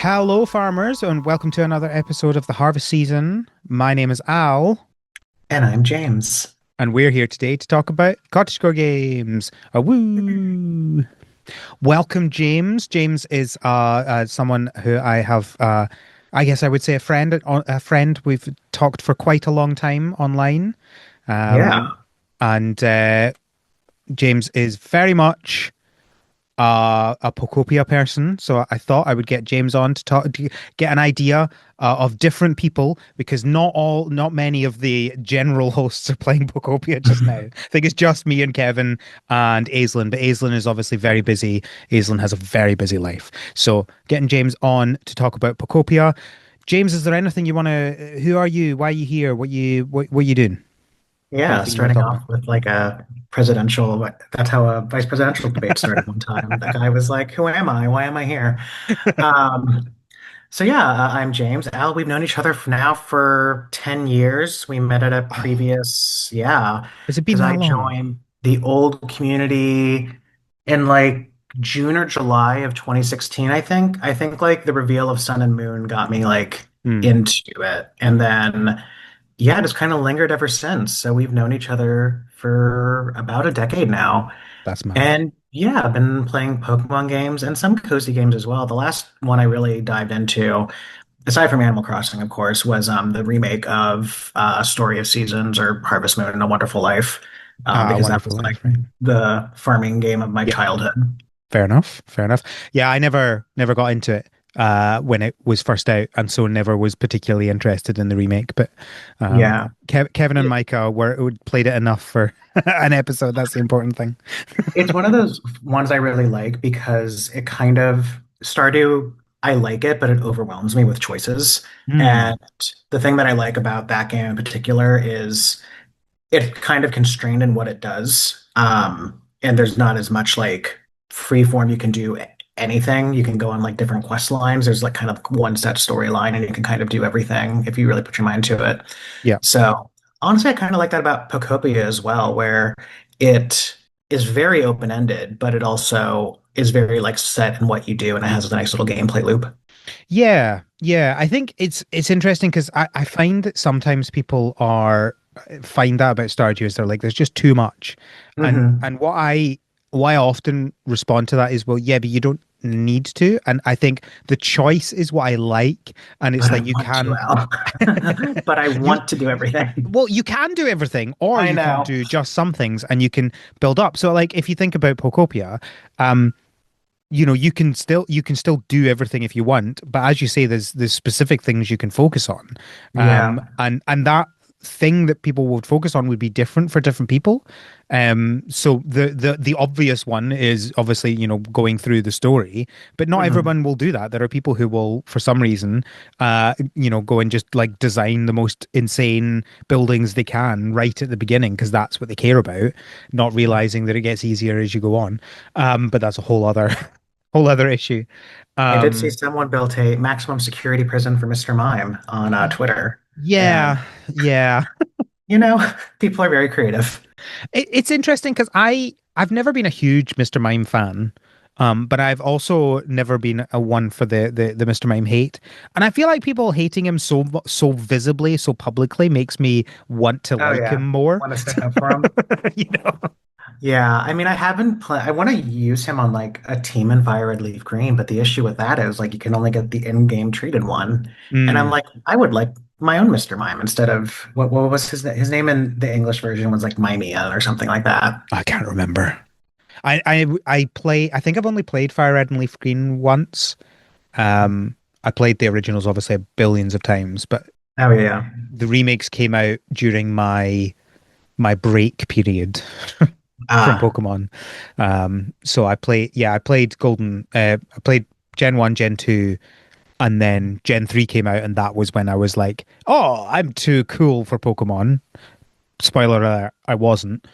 Hello, farmers, and welcome to another episode of the harvest season. My name is Al, And I'm James. and we're here today to talk about cottagecore games. A woo! Welcome, James. James is someone who I have, I guess I would say a friend. We've talked for quite a long time online, Yeah. and James is very much a Pokopia person, so I thought I would get James on to talk to get an idea of different people because not many of the general hosts are playing Pokopia just now. I think it's just me and Kevin and Aislinn, but Aislinn is obviously very busy. Aislinn has a very busy life, so getting James on to talk about Pokopia. James, is there anything you want to? Who are you? Why are you here? What you doing? Yeah. Anything you want to Starting talk about? off with like a presidential, that's how a vice presidential debate started one time. The guy was like, "Who am I? Why am I here?" Um, I'm James. Al, we've known each other now for 10 years. We met at a Oh, previous, yeah, has it been because that I long? joined the old community in like June or July of 2016, I think. I think like the reveal of Sun and Moon got me like Hmm, into it. And then yeah, just kind of lingered ever since. So we've known each other for about a decade now. that's mad. And yeah, I've been playing Pokemon games and some cozy games as well. The last one I really dived into, aside from Animal Crossing, of course, was the remake of Story of Seasons or Harvest Moon and A Wonderful Life, Ah, because that Wonderful was like Life, right? the farming game of my Yeah, childhood. fair enough. Fair enough. Yeah, I never got into it when it was first out, and so never was particularly interested in the remake. But Yeah. Kevin and Micah were played it enough for an episode. That's the important thing. It's one of those ones I really like because it kind of Stardew, I like it, but it overwhelms me with choices. Hmm. And the thing that I like about that game in particular is it's kind of constrained in what it does. And there's not as much like free form you can do anything. You can go on like different quest lines. There's like kind of one set storyline and you can kind of do everything if you really put your mind to it. Yeah. So honestly, I kind of like that about Pokopia as well, where it is very open-ended, but it also is very like set in what you do and it has a nice little gameplay loop. Yeah, yeah. I think it's interesting because I find that sometimes people are find that about Stardew is they're like there's just too much, Hmm. and what I often respond to that is well yeah but you don't need to, and I think the choice is what I like, and it's But I like you want to, can Al. But I you want to do everything. well you can do everything or I you can know. do just some things and you can build up. So like if you think about Pokopia, um you can still do everything if you want, but as you say, there's specific things you can focus on, Yeah. and that thing that people would focus on would be different for different people. So the obvious one is obviously going through the story, but not Hmm. everyone will do that. There are people who will, for some reason, go and just like design the most insane buildings they can right at the beginning because that's what they care about, not realizing that it gets easier as you go on. But that's a whole other whole other issue. I did see Um, someone built a maximum security prison for Mr. Mime on Twitter. And, yeah, yeah. people are very creative. It's interesting because I've never been a huge Mr. Mime fan. But I've also never been a one for the Mr. Mime hate. And I feel like people hating him so visibly, so publicly makes me want to Oh, like yeah. him more. Want to stick up for him? You know? Yeah. I mean, I haven't played, I want to use him on like a team in Fire Red Leaf Green, but the issue with that is like you can only get the in-game treated one. And I'm Mm, like, I would like my own Mr. Mime instead of what was his name in the English version was like Mimea or something like that. I can't remember. I think I've only played Fire Red and Leaf Green once. I played the originals obviously billions of times, but Oh, yeah. the remakes came out during my break period from Ah, Pokemon. So I played I played Gen 1, Gen 2, and then Gen 3 came out, and that was when I was like, oh, I'm too cool for Pokemon. Spoiler alert, I wasn't.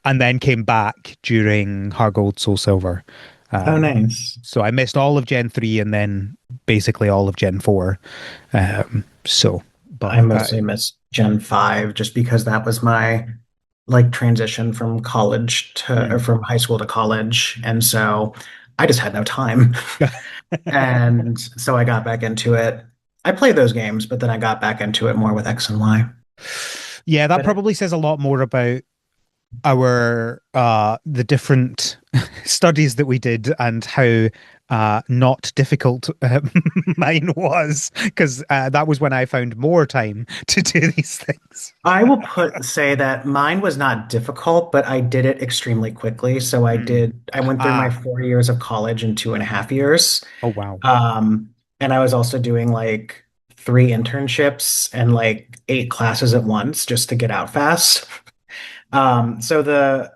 And then came back during Heart Gold, Soul Silver. oh, Um, nice. so I missed all of Gen 3 and then basically all of Gen 4. So, but I mostly miss Gen 5 just because that was my like transition from college to or mm, from high school to college. And so I just had no time. And so I got back into it. I played those games, but then I got back into it more with X and Y. Yeah, that But probably says a lot more about our the different studies that we did and how not difficult mine was because that was when I found more time to do these things. I will say that mine was not difficult, but I did it extremely quickly. So Mm. I went through my Ah, 4 years of college in 2.5 years. oh wow. Um, and I was also doing like 3 internships and like 8 classes at once just to get out fast. So the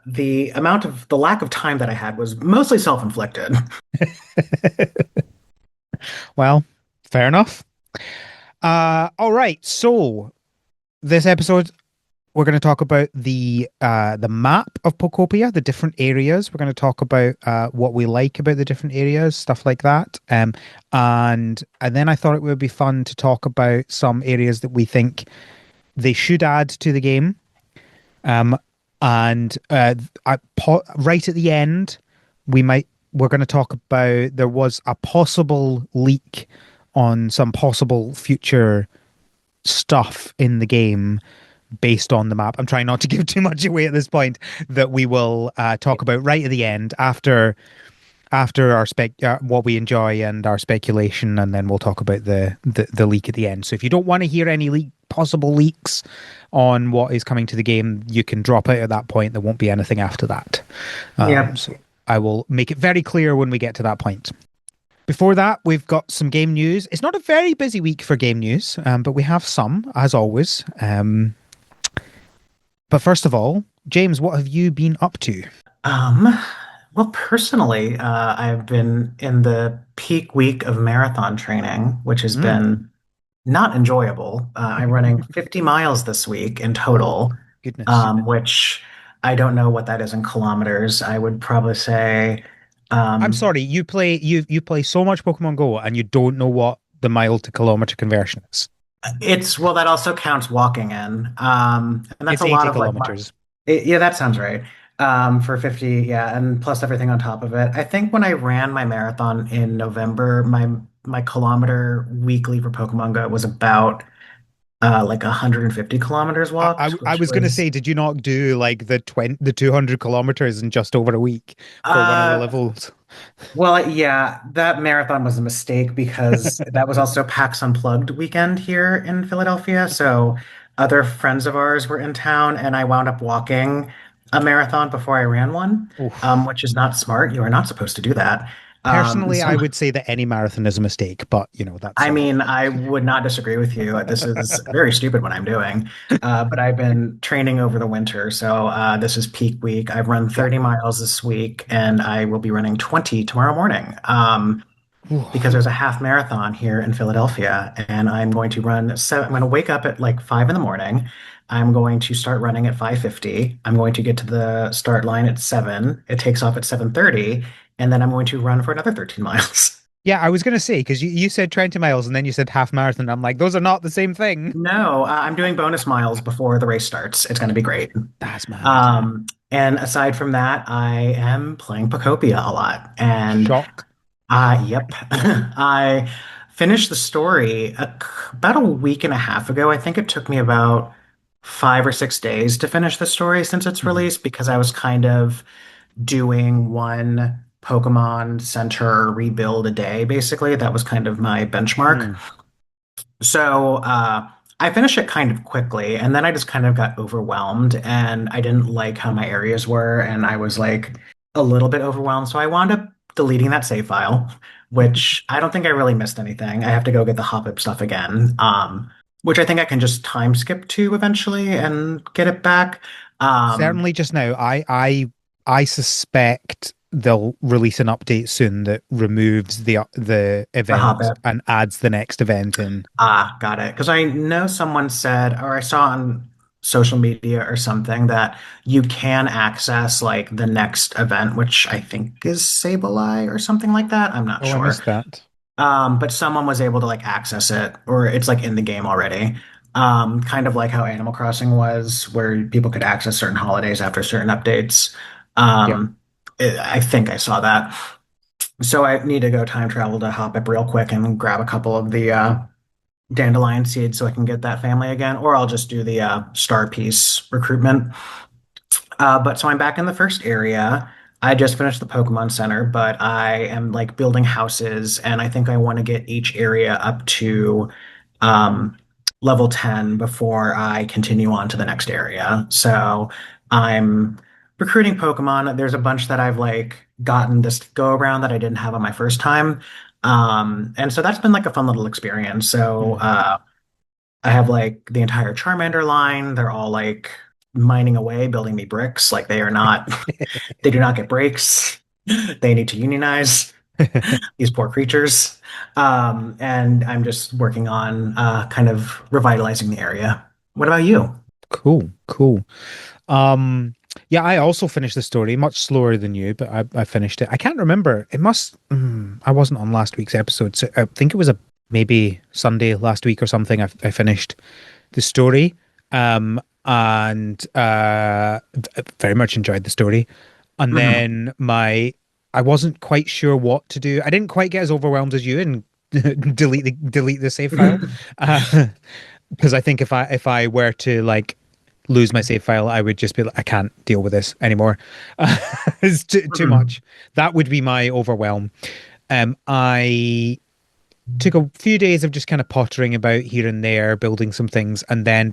lack of time that I had was mostly self-inflicted. Well, fair enough. All right. So this episode we're going to talk about the map of Pokopia, the different areas. We're going to talk about what we like about the different areas, stuff like that. And then I thought it would be fun to talk about some areas that we think they should add to the game. Um, and right at the end, we're going to talk about there was a possible leak on some possible future stuff in the game based on the map. I'm trying not to give too much away at this point that we will talk about right at the end after our what we enjoy and our speculation, and then we'll talk about the leak at the end. So if you don't want to hear any possible leaks on what is coming to the game, you can drop out at that point. There won't be anything after that. Yeah. So I will make it very clear when we get to that point. Before that, we've got some game news. It's not a very busy week for game news, but we have some, as always. But first of all, James, what have you been up to? Um, well, personally, I've been in the peak week of marathon training, which has Mm. been not enjoyable. I'm running 50 miles this week in Oh, total, goodness. which I don't know what that is in kilometers. I would probably say, I'm um, sorry, you play so much Pokemon Go and you don't know what the mile to kilometer conversion is. well, that also counts walking in. And that's It's a lot 80 of like kilometers. yeah, that sounds right. For 50, yeah, and plus everything on top of it. I think when I ran my marathon in November, my kilometer weekly for Pokemon Go was about like 150 kilometers walked, I which was gonna was say, did you not do like the 200 kilometers in just over a week for one of the uh levels? well, yeah, that marathon was a mistake because that was also PAX Unplugged weekend here in Philadelphia. So other friends of ours were in town, and I wound up walking a marathon before I ran one, Oof. which is not smart. You are not supposed to do that. Personally, So, I would say that any marathon is a mistake, but that's I mean, I would not disagree with you. This is very stupid what I'm doing, but I've been training over the winter. So this is peak week. I've run yeah. 30 miles this week, and I will be running 20 tomorrow morning. Because Oof. there's a half marathon here in Philadelphia, and I'm going to run. So I'm going to wake up at like 5 in the morning. I'm going to start running at 5:50. I'm going to get to the start line at 7. It takes off at 7:30, and then I'm going to run for another 13 miles. Yeah, I was gonna say because you said 20 miles and then you said half marathon. I'm like, those are not the same thing. No, I'm doing bonus miles before the race starts. It's going to be great. That's mad. And aside from that, I am playing Pokopia a lot, and Shock. yep. I finished the story about a week and a half ago. I think it took me about 5 or 6 days to finish the story since its Mhm. release because I was kind of doing one Pokemon Center rebuild a day, basically. That was kind of my benchmark. Mm. So I finished it kind of quickly, and then I just kind of got overwhelmed, and I didn't like how my areas were, and I was like a little bit overwhelmed. So I wound up deleting that save file, which I don't think I really missed anything. I have to go get the hop-up stuff again, which I think I can just time skip to eventually and get it back. Um, Certainly, just now, I suspect they'll release an update soon that removes the the event hop-up. and adds the next event in. Ah, got it. Because I know someone said, or I saw on social media or something, that you can access like the next event, which I think is Sableye or something like that. I'm not Oh, I sure. missed that. But someone was able to like access it, or it's like in the game already. Kind of like how Animal Crossing was, where people could access certain holidays after certain updates. Yeah. Um, I think I saw that. So I need to go time travel to hop up real quick and grab a couple of the dandelion seeds so I can get that family again, or I'll just do the star piece recruitment. But so I'm back in the first area. I just finished the Pokemon Center, but I am like building houses, and I think I want to get each area up to um, level 10 before I continue on to the next area. So I'm recruiting Pokemon. There's a bunch that I've like gotten this go around that I didn't have on my first time. And so that's been like a fun little experience. So Hmm. I have like the entire Charmander line. They're all like mining away, building me bricks. Like they are not, they do not get breaks. They need to unionize these poor creatures. And I'm just working on kind of revitalizing the area. What about you? Cool, cool. Um, yeah, I also finished the story much slower than you, but I finished it. I can't remember. It must. I wasn't on last week's episode, so I think it was a maybe Sunday last week or something. I finished the story, and very much enjoyed the story. And Hmm. then I wasn't quite sure what to do. I didn't quite get as overwhelmed as you and delete the save file. Uh, because I think if I were to like lose my save file, I would just be like, I can't deal with this anymore. It's too Hmm. much. That would be my overwhelm. I took a few days of just kind of pottering about here and there, building some things, and then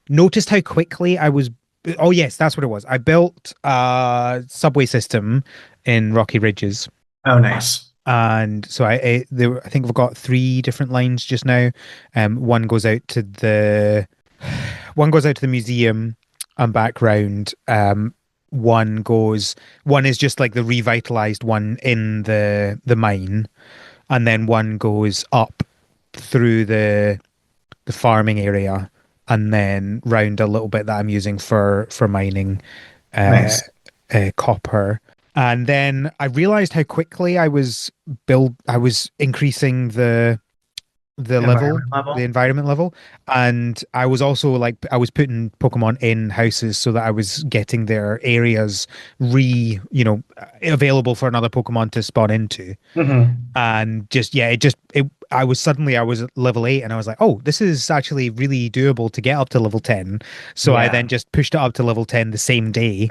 noticed how quickly I was. Oh yes, that's what it was. I built a subway system in Rocky Ridges, Oh, nice. and so I think we've got three different lines just now. One goes out to the museum and back round. One goes one is just like the revitalized one in the mine, and then one goes up through the farming area and then round a little bit that I'm using for mining uh, Nice. copper. And then I realized how quickly I was increasing Environment the level. environment level, and I was also like I was putting Pokemon in houses so that I was getting their areas available for another Pokemon to spawn into. Hmm. And just yeah, I was at level 8 and I was like, oh, this is actually really doable to get up to level 10. So I then Yeah. just pushed it up to level 10 the same day.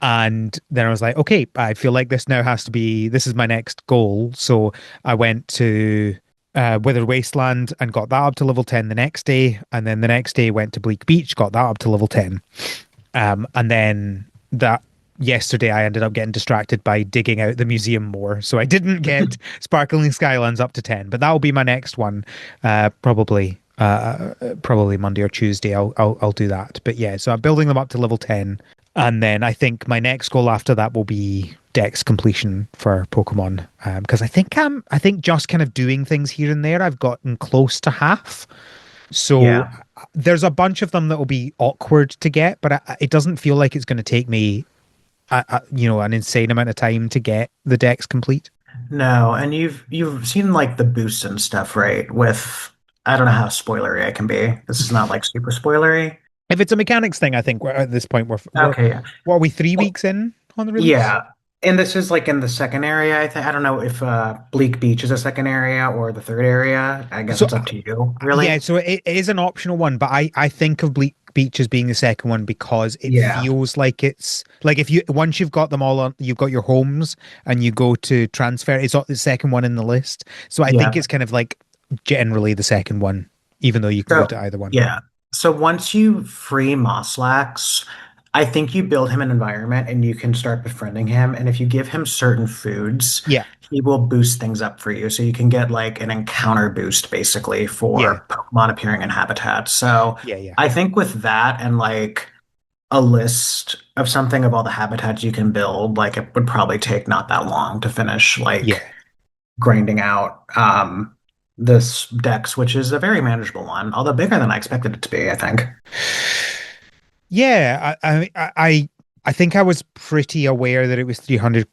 And then I was like, okay, I feel like this is my next goal. So I went to Withered Wasteland and got that up to level 10 the next day. And then the next day went to Bleak Beach, got that up to level 10. And then that yesterday I ended up getting distracted by digging out the museum more. So I didn't get Sparkling Skylands up to 10, but that'll be my next one. Probably Monday or Tuesday. I'll do that. But yeah, so I'm building them up to level 10. And then I think my next goal after that will be Dex completion for Pokemon. Because I think just kind of doing things here and there, I've gotten close to half. So Yeah. there's a bunch of them that will be awkward to get, but it doesn't feel like it's going to take me, an insane amount of time to get the decks complete. No, and you've seen like the boosts and stuff, right? With I don't know how spoilery I can be. This is not like super spoilery. If it's a mechanics thing, I think we're at this point Okay, yeah. what are we 3 weeks Well, in on the release? yeah. And this is like in the second area, I think. I don't know if Bleak Beach is a second area or the third area. I guess So it's up to you, yeah, really. so it is an optional one, but I think of Bleak Beach as being the second one because it Yeah. feels like it's like if you once you've got them all on, you've got your homes and you go to transfer, it's not the second one in the list. So I think Yeah. it's kind of like generally the second one, even though you can go So, to either one. yeah. So once you free Moslax, I think you build him an environment and you can start befriending him. And if you give him certain foods, Yeah, he will boost things up for you. So you can get like an encounter boost basically yeah, for Pokemon appearing in habitats. So yeah, yeah, I think with that and like a list of something of all the habitats you can build, like it would probably take not that long to finish like yeah. grinding out this dex, which is a very manageable one, although bigger than I expected it to be, I think. Yeah, I think I was pretty aware that it was 300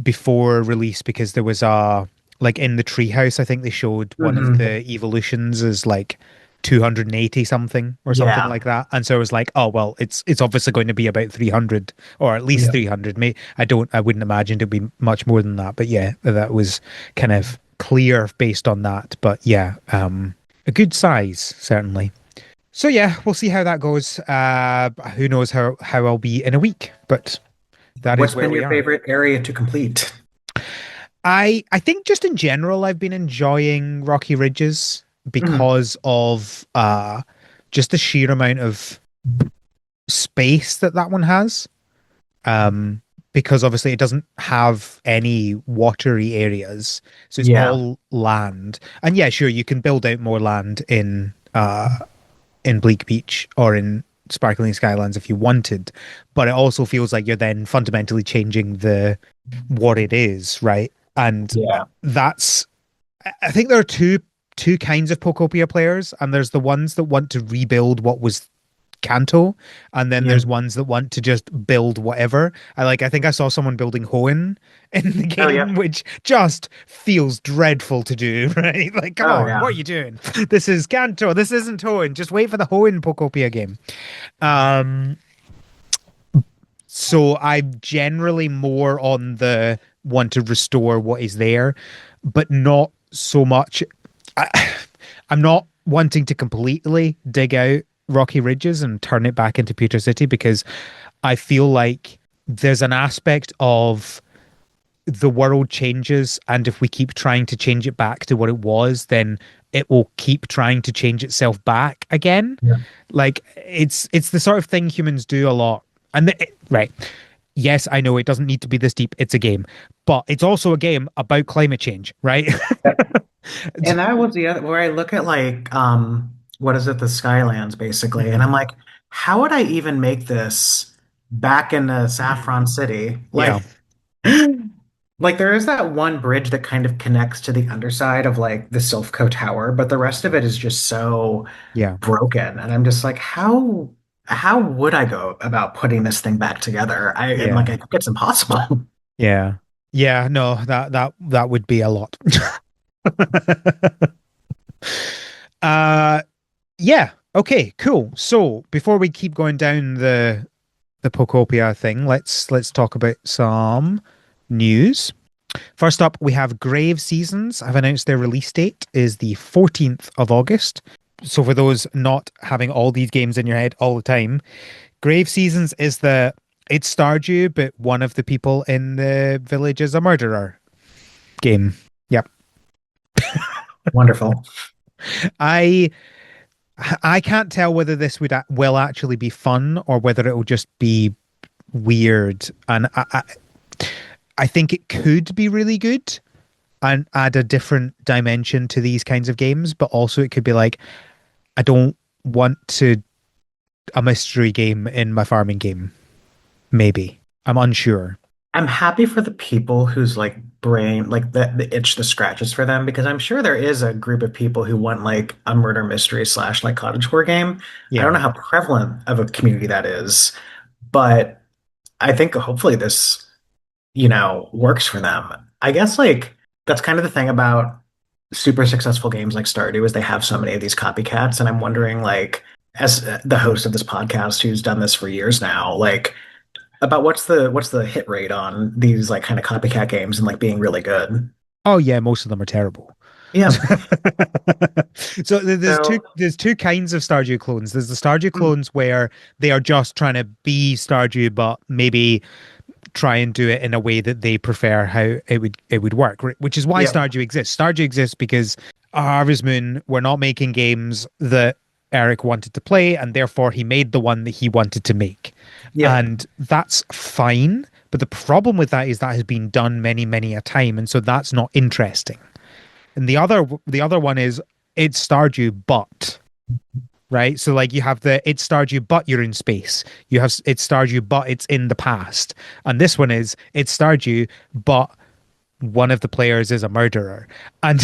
before release because there was a like in the treehouse, I think they showed one of Hmm. the evolutions as like 280 something or something Yeah. like that. And so I was like, oh well, it's obviously going to be about 300 or at least Yeah. 300. I wouldn't imagine it'd be much more than that. But yeah, that was kind of clear based on that. But yeah, a good size certainly. So yeah, we'll see how that goes. Who knows how I'll be in a week, but that is What's where been we your are. favorite area to complete? I think just in general, I've been enjoying Rocky Ridges Mhm. because of just the sheer amount of space that that one has. Um, because obviously it doesn't have any watery areas, so it's Yeah. all land. And yeah, sure, you can build out more land in Bleak Beach or in Sparkling Skylands if you wanted, but it also feels like you're then fundamentally changing the what it is, right? And Yeah. that's I think there are two kinds of Pokopia players, and there's the ones that want to rebuild what was Kanto, and then Yeah. there's ones that want to just build whatever. I think I saw someone building Hoenn in the Oh yeah. game, which just feels dreadful to do, right? Like, come Oh on, yeah. what are you doing? This is Kanto, this isn't Hoenn. Just wait for the Hoenn Pokopia game. Um, so I'm generally more on the want to restore what is there, but not so much. I, I'm not wanting to completely dig out Rocky Ridges and turn it back into Pewter City because I feel like there's an aspect of the world changes, and if we keep trying to change it back to what it was, then it will keep trying to change itself back again. Yeah. Like it's the sort of thing humans do a lot. And right, yes, I know it doesn't need to be this deep. It's a game, but it's also a game about climate change, right? And that was the other where I look at like what is it, the Skylands basically, and Mhm. I'm like, how would I even make this back in the Mhm. Saffron City? Yeah, Like there is that one bridge that kind of connects to the underside of like the Silphco Tower, but the rest of it is just so yeah, broken. And I'm just like, how would I go about putting this thing back together? And like yeah, I think it's impossible. yeah, yeah. No, that would be a lot. uh, yeah. Okay, cool. So before we keep going down the Pokopia thing, let's talk about some news. First up, we have Grave Seasons. I've announced their release date is the 14th of August. So for those not having all these games in your head all the time, Grave Seasons is it's Stardew, but one of the people in the village is a murderer game. Yep. Wonderful. I I can't tell whether this will actually be fun or whether it will just be weird. And I think it could be really good and add a different dimension to these kinds of games, but also it could be like, I don't want to a mystery game in my farming game. Maybe. I'm unsure. I'm happy for the people whose like brain, like the itch, the scratches for them, because I'm sure there is a group of people who want like a murder mystery slash like cottage horror game. I don't Yeah. know how prevalent of a community that is, but I think hopefully this, works for them. I guess like that's kind of the thing about super successful games like Stardew is they have so many of these copycats, and I'm wondering like as the host of this podcast who's done this for years now, like about what's the hit rate on these like kind of copycat games and like being really good. Oh yeah, most of them are terrible. Yeah. So So there's two kinds of Stardew clones. There's the Stardew mm, clones where they are just trying to be Stardew, but maybe try and do it in a way that they prefer how it would work, which is why yeah, Stardew exists. Stardew exists because Harvest Moon were not making games that Eric wanted to play, and therefore he made the one that he wanted to make. yeah, And that's fine. But the problem with that is that has been done many, many a time, and so that's not interesting. And the other one is it's Stardew, but right? So like you have the it's Stardew, but you're in space. You have it's Stardew, but it's in the past. And this one is it's Stardew, but one of the players is a murderer. And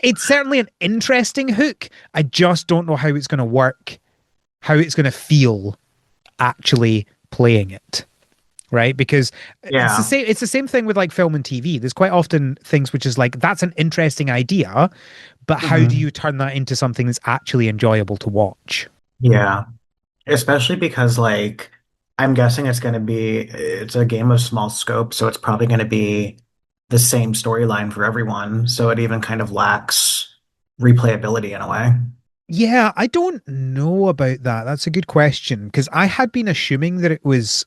it's certainly an interesting hook. I just don't know how it's going to work, how it's going to feel actually playing it. Right? Because yeah, it's the same thing with like film and TV. There's quite often things which is like that's an interesting idea, but how do Hmm. you turn that into something that's actually enjoyable to watch? Yeah. Especially because like I'm guessing it's a game of small scope, so it's probably going to be the same storyline for everyone. So it even kind of lacks replayability in a way. Yeah, I don't know about that. That's a good question because I had been assuming that it was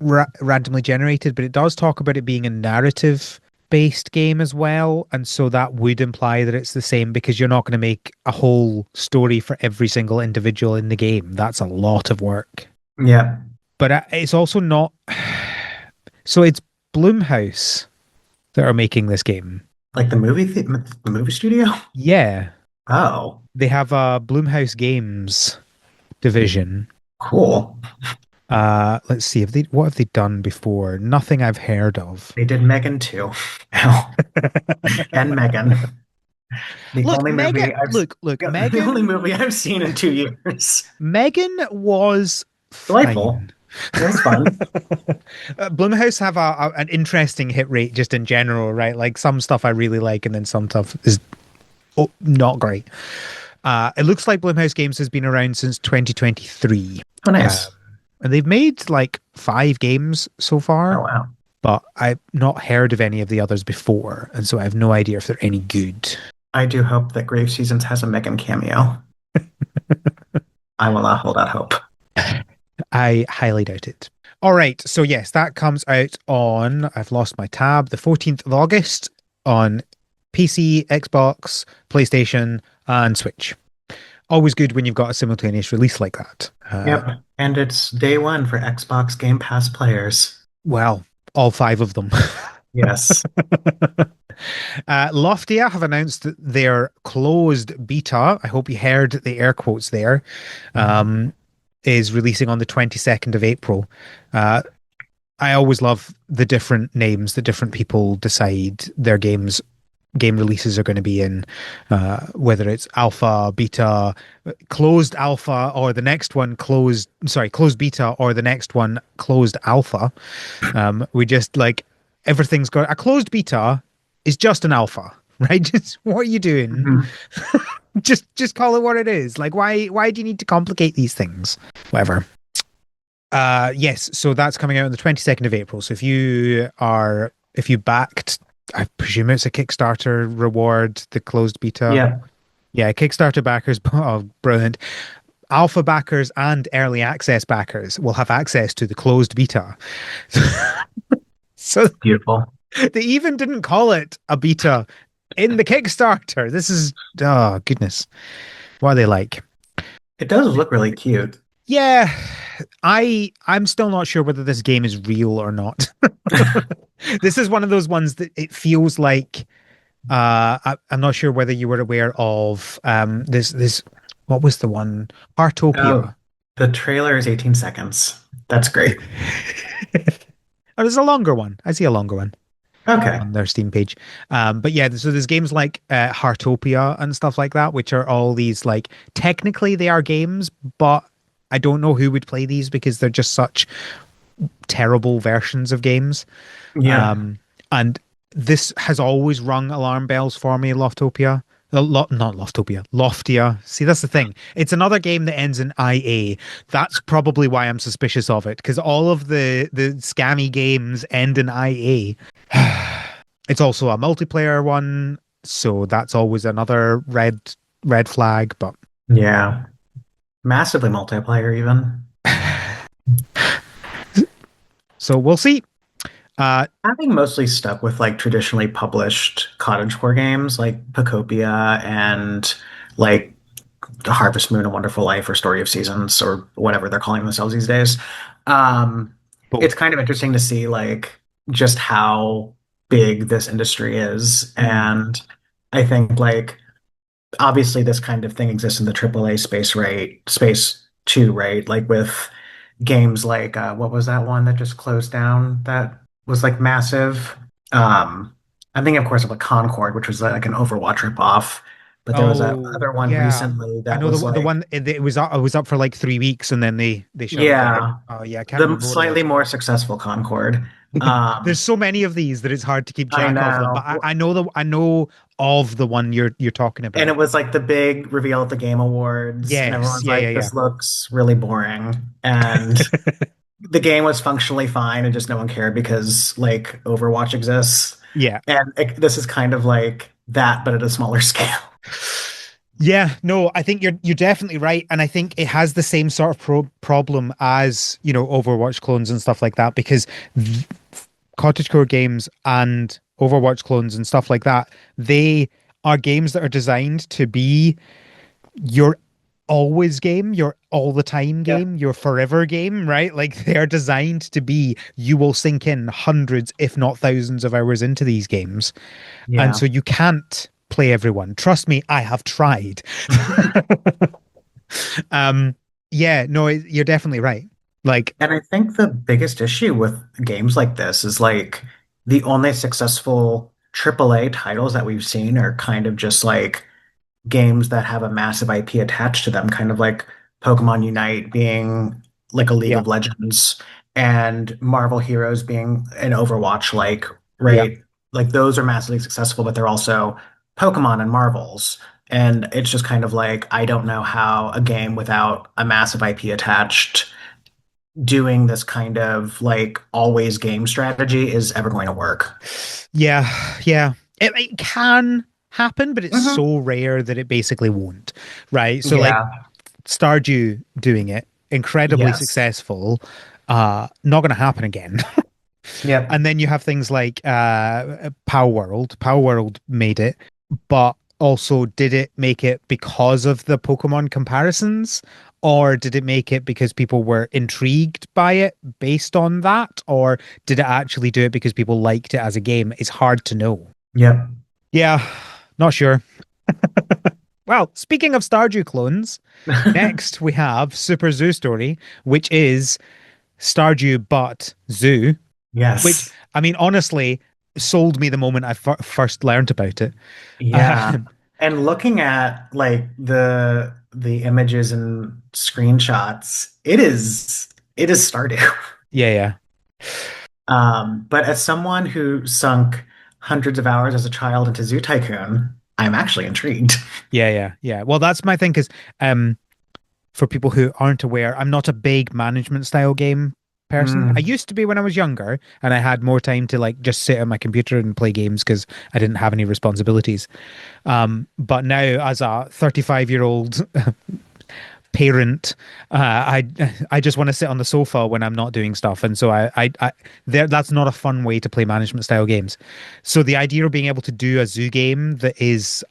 randomly generated, but it does talk about it being a narrative based game as well. And so that would imply that it's the same because you're not going to make a whole story for every single individual in the game. That's a lot of work. Yeah. But it's also not. So it's Bloomhouse that are making this game. Like the movie studio? Yeah, Oh, they have a Bloomhouse Games division. cool. Let's see if they what have they done before? Nothing I've heard of. They did Megan too. And Megan. The Look, only Megan. movie I've Look, yeah, the only Megan. movie I've seen in 2 years. Megan was Delightful. fine. It was fun. Blumhouse have an interesting hit rate just in general, right? Like some stuff I really like, and then some stuff is not great. It looks like Blumhouse Games has been around since 2023, Oh, um, nice. and they've made like 5 games so Oh, far. wow. But I've not heard of any of the others before, and so I have no idea if they're any good. I do hope that Grave Seasons has a Megan cameo. I will not hold out hope. I highly doubt it. All right, so yes, that comes out on, I've lost my tab, the 14th of August on PC, Xbox, PlayStation, and Switch. Always good when you've got a simultaneous release like that. Yep. And it's day one for Xbox Game Pass players. Well, all 5 of them. Yes. Loftia have announced that their closed beta, I hope you heard the air quotes there, Mhm. um, is releasing on the 22nd of April. Uh, I always love the different names that different people decide their game releases are going to be in, whether it's alpha, beta, closed alpha, or the next one closed beta, or the next one closed alpha. We just like everything's got a closed beta is just an alpha, right? Just what are you doing? Mhm. Just call it what it is. Like why do you need to complicate these things? Whatever. Yes, so that's coming out on the 22nd of April. So if you backed, I presume it's a Kickstarter reward, the closed beta. Yeah. Yeah, Kickstarter backers, oh, brilliant. Alpha backers and early access backers will have access to the closed beta. So Beautiful. they even didn't call it a beta in the Kickstarter. This is, oh, goodness. What are they like? It does look really cute. Yeah, I'm still not sure whether this game is real or not. This is one of those ones that it feels like I'm not sure whether you were aware of this what was the one? Oh, Heartopia. the trailer is 18 seconds. That's great. Oh, there's a longer one. I see a longer one Okay. on their Steam page. But yeah, so there's games like Heartopia and stuff like that, which are all these like technically they are games, but I don't know who would play these because they're just such terrible versions of games. Yeah. Um, and this has always rung alarm bells for me, Loftopia. Not Loftopia, Loftia. See, that's the thing. It's another game that ends in IA. That's probably why I'm suspicious of it, because all of the scammy games end in IA. It's also a multiplayer one, so that's always another red flag. But Yeah. Massively multiplayer even. so we'll see. Uh, Having mostly stuck with like traditionally published cottagecore games like Pokopia and like the Harvest Moon, A Wonderful Life, or Story of Seasons, or whatever they're calling themselves these days. Um, it's both. kind of interesting to see like just how big this industry is. Mm. And I think like obviously this kind of thing exists in the AAA space, right? Space too, right? Like with games like what was that one that just closed down that was like massive? I'm thinking, of course, of like Concord, which was like an Overwatch ripoff. But there was a Oh other one yeah, recently I that know was the like, one it was up for like 3 weeks and then they shut it down. yeah, Oh yeah, I can't the remember what it slightly was. more successful Concord. Um, There's so many of these that it's hard to keep I track of them, but know. I know of the one you're talking And about. it was like the big reveal at the Game Awards, and Yes, everyone's yeah, yeah, like, yeah. this looks really boring. And the game was functionally fine, and just no one cared because like Overwatch exists. Yeah. And this is kind of like that, but at a smaller scale. Yeah, no, I think you're definitely right, and I think it has the same sort of problem as Overwatch clones and stuff like that because cottagecore games and Overwatch clones and stuff like that, they are games that are designed to be your always game, your all the time Yep. game, your forever game, right? Like they're designed to be you will sink in hundreds, if not thousands of hours into these games. And Yeah. so you can't play everyone. Trust me, I have tried. Um, yeah, no, you're definitely right. Like, And I think the biggest issue with games like this is like the only successful AAA titles that we've seen are kind of just like games that have a massive IP attached to them, kind of like Pokemon Unite being like a League yeah, of Legends and Marvel Heroes being an Overwatch like, yeah. right? Like those are massively successful, but they're also Pokemon and Marvels. And it's just kind of like, I don't know how a game without a massive IP attached doing this kind of like always game strategy is ever going to work. Yeah, yeah. It can happen, but it's Hmm. so rare that it basically won't, right? So like Yeah. Stardew doing it, incredibly Yes. successful, not going to happen again. Yep. And then you have things like Power World. Power World made it, but also did it make it because of the Pokemon comparisons? Or did it make it because people were intrigued by it based on that? Or did it actually do it because people liked it as a game? It's hard to know. Yep. Yeah, not sure. Well, speaking of Stardew clones, next we have Super Zoo Story, which is Stardew but Zoo, which, Yes. I mean, honestly, sold me the moment I first learned about it. Yeah. Uh, And looking at like the images and screenshots, it is Stardew. yeah, yeah, But as someone who sunk hundreds of hours as a child into Zoo Tycoon, I'm actually intrigued. yeah, yeah, yeah. Well, that's my thing because for people who aren't aware, I'm not a big management style game person. I Mm, used to be when I was younger and I had more time to like just sit at my computer and play games because I didn't have any responsibilities. But now as a 35-year-old parent, I just want to sit on the sofa when I'm not doing stuff, and so I there that's not a fun way to play management style games. So the idea of being able to do a zoo game that is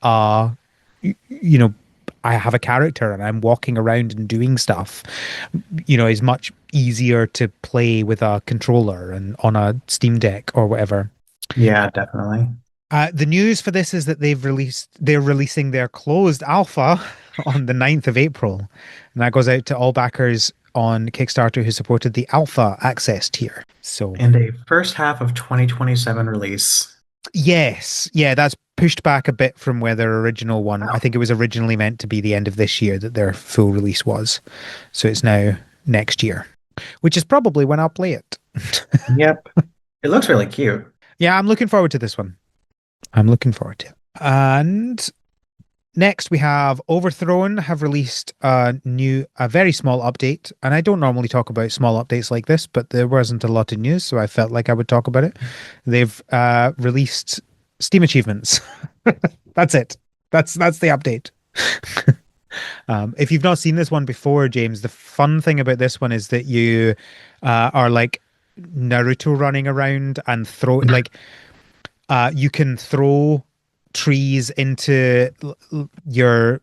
you know I have a character and I'm walking around and doing stuff, is much easier to play with a controller and on a Steam Deck or whatever. yeah, definitely. The news for this is that they're releasing their closed alpha on the 9th of April. And that goes out to all backers on Kickstarter who supported the alpha access tier. So, And a first half of 2027 release. yes, yeah, that's pushed back a bit from where their original one. I Wow. think it was originally meant to be the end of this year that their full release was. So it's now next year, which is probably when I'll play it. Yep. It looks really cute. Yeah, I'm looking forward to this one. I'm looking forward to it. And next, we have Overthrown have released a very small update, and I don't normally talk about small updates like this, but there wasn't a lot of news, so I felt like I would talk about it. They've released Steam achievements. That's it. That's the update. If you've not seen this one before, James, the fun thing about this one is that you are like Naruto running around and throw like you can throw trees into your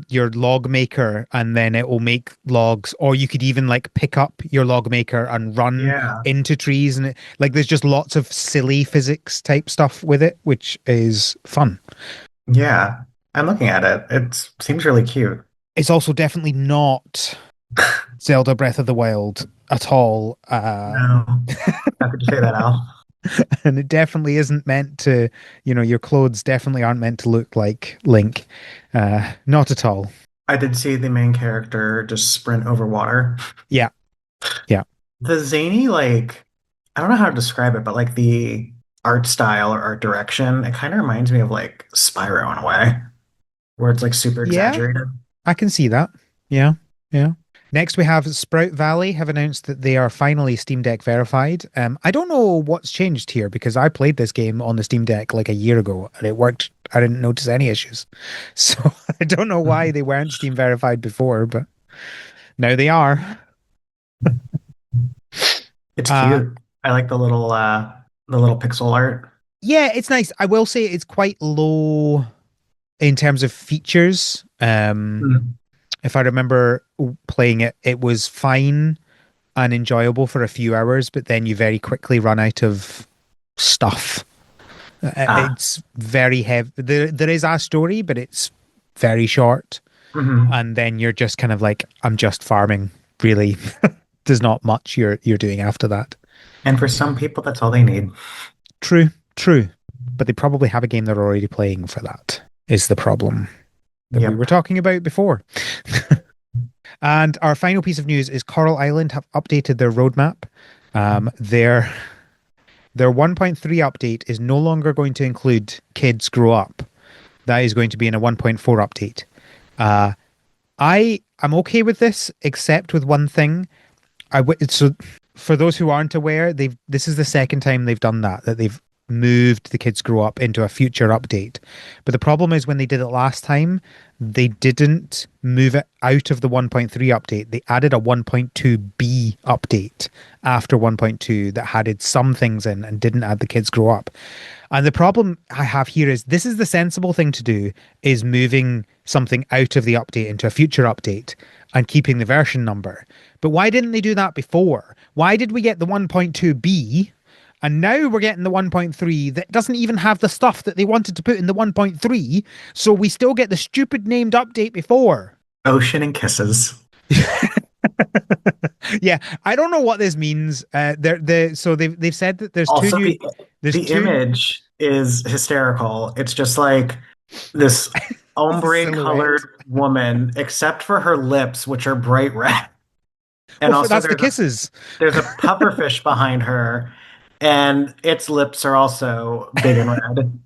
your log maker and then it will make logs, or you could even like pick up your log maker and run Yeah. into trees, and like there's just lots of silly physics type stuff with it, which is fun. Yeah. I'm looking at it. It seems really cute. It's also definitely not Zelda Breath of the Wild at all. No. How could you say that, Al? And it definitely isn't meant to, your clothes definitely aren't meant to look like Link. Not at all. I did see the main character just sprint over water. Yeah, yeah. The zany, like, I don't know how to describe it, but like the art style or art direction, it kind of reminds me of like Spyro in a way, where it's like super Yeah, exaggerated. I can see that. Yeah, yeah. Next, we have Sprout Valley have announced that they are finally Steam Deck verified. I don't know what's changed here because I played this game on the Steam Deck like a year ago and it worked. I didn't notice any issues. So I don't know why they weren't Steam verified before, but now they are. It's Uh, cute. I like the little pixel art. yeah, it's nice. I will say it's quite low in terms of features. Mm. If I remember playing it, it was fine and enjoyable for a few hours, but then you very quickly run out of stuff. Ah. It's very heavy. There is a story, but it's very short. Hmm. And then you're just kind of like, I'm just farming. Really, there's not much you're doing after that. And for some people, that's all they need. True, true. But they probably have a game they're already playing for that, is the problem that we were Yep. talking about before. And our final piece of news is Coral Island have updated their roadmap. Their 1.3 update is no longer going to include Kids Grow Up. That is going to be in a 1.4 update. Uh, I am okay with this, except with one thing. So for those who aren't aware, they've this is the second time they've done that they've moved the Kids Grow Up into a future update. But the problem is when they did it last time, they didn't move it out of the 1.3 update. They added a 1.2b update after 1.2 that added some things in and didn't add the Kids Grow Up. And the problem I have here is this is the sensible thing to do is moving something out of the update into a future update and keeping the version number. But why didn't they do that before? Why did we get the 1.2b and now we're getting the 1.3 that doesn't even have the stuff that they wanted to put in the 1.3, so we still get the stupid named update before. Ocean and kisses. Yeah, I don't know what this means. So they've said that Also, there's the two image is hysterical. It's just like this it's a ombre silhouette. colored woman, except for her lips, which are bright red. And Well, also that's the kisses. there's a pufferfish behind her, and its lips are also big and red.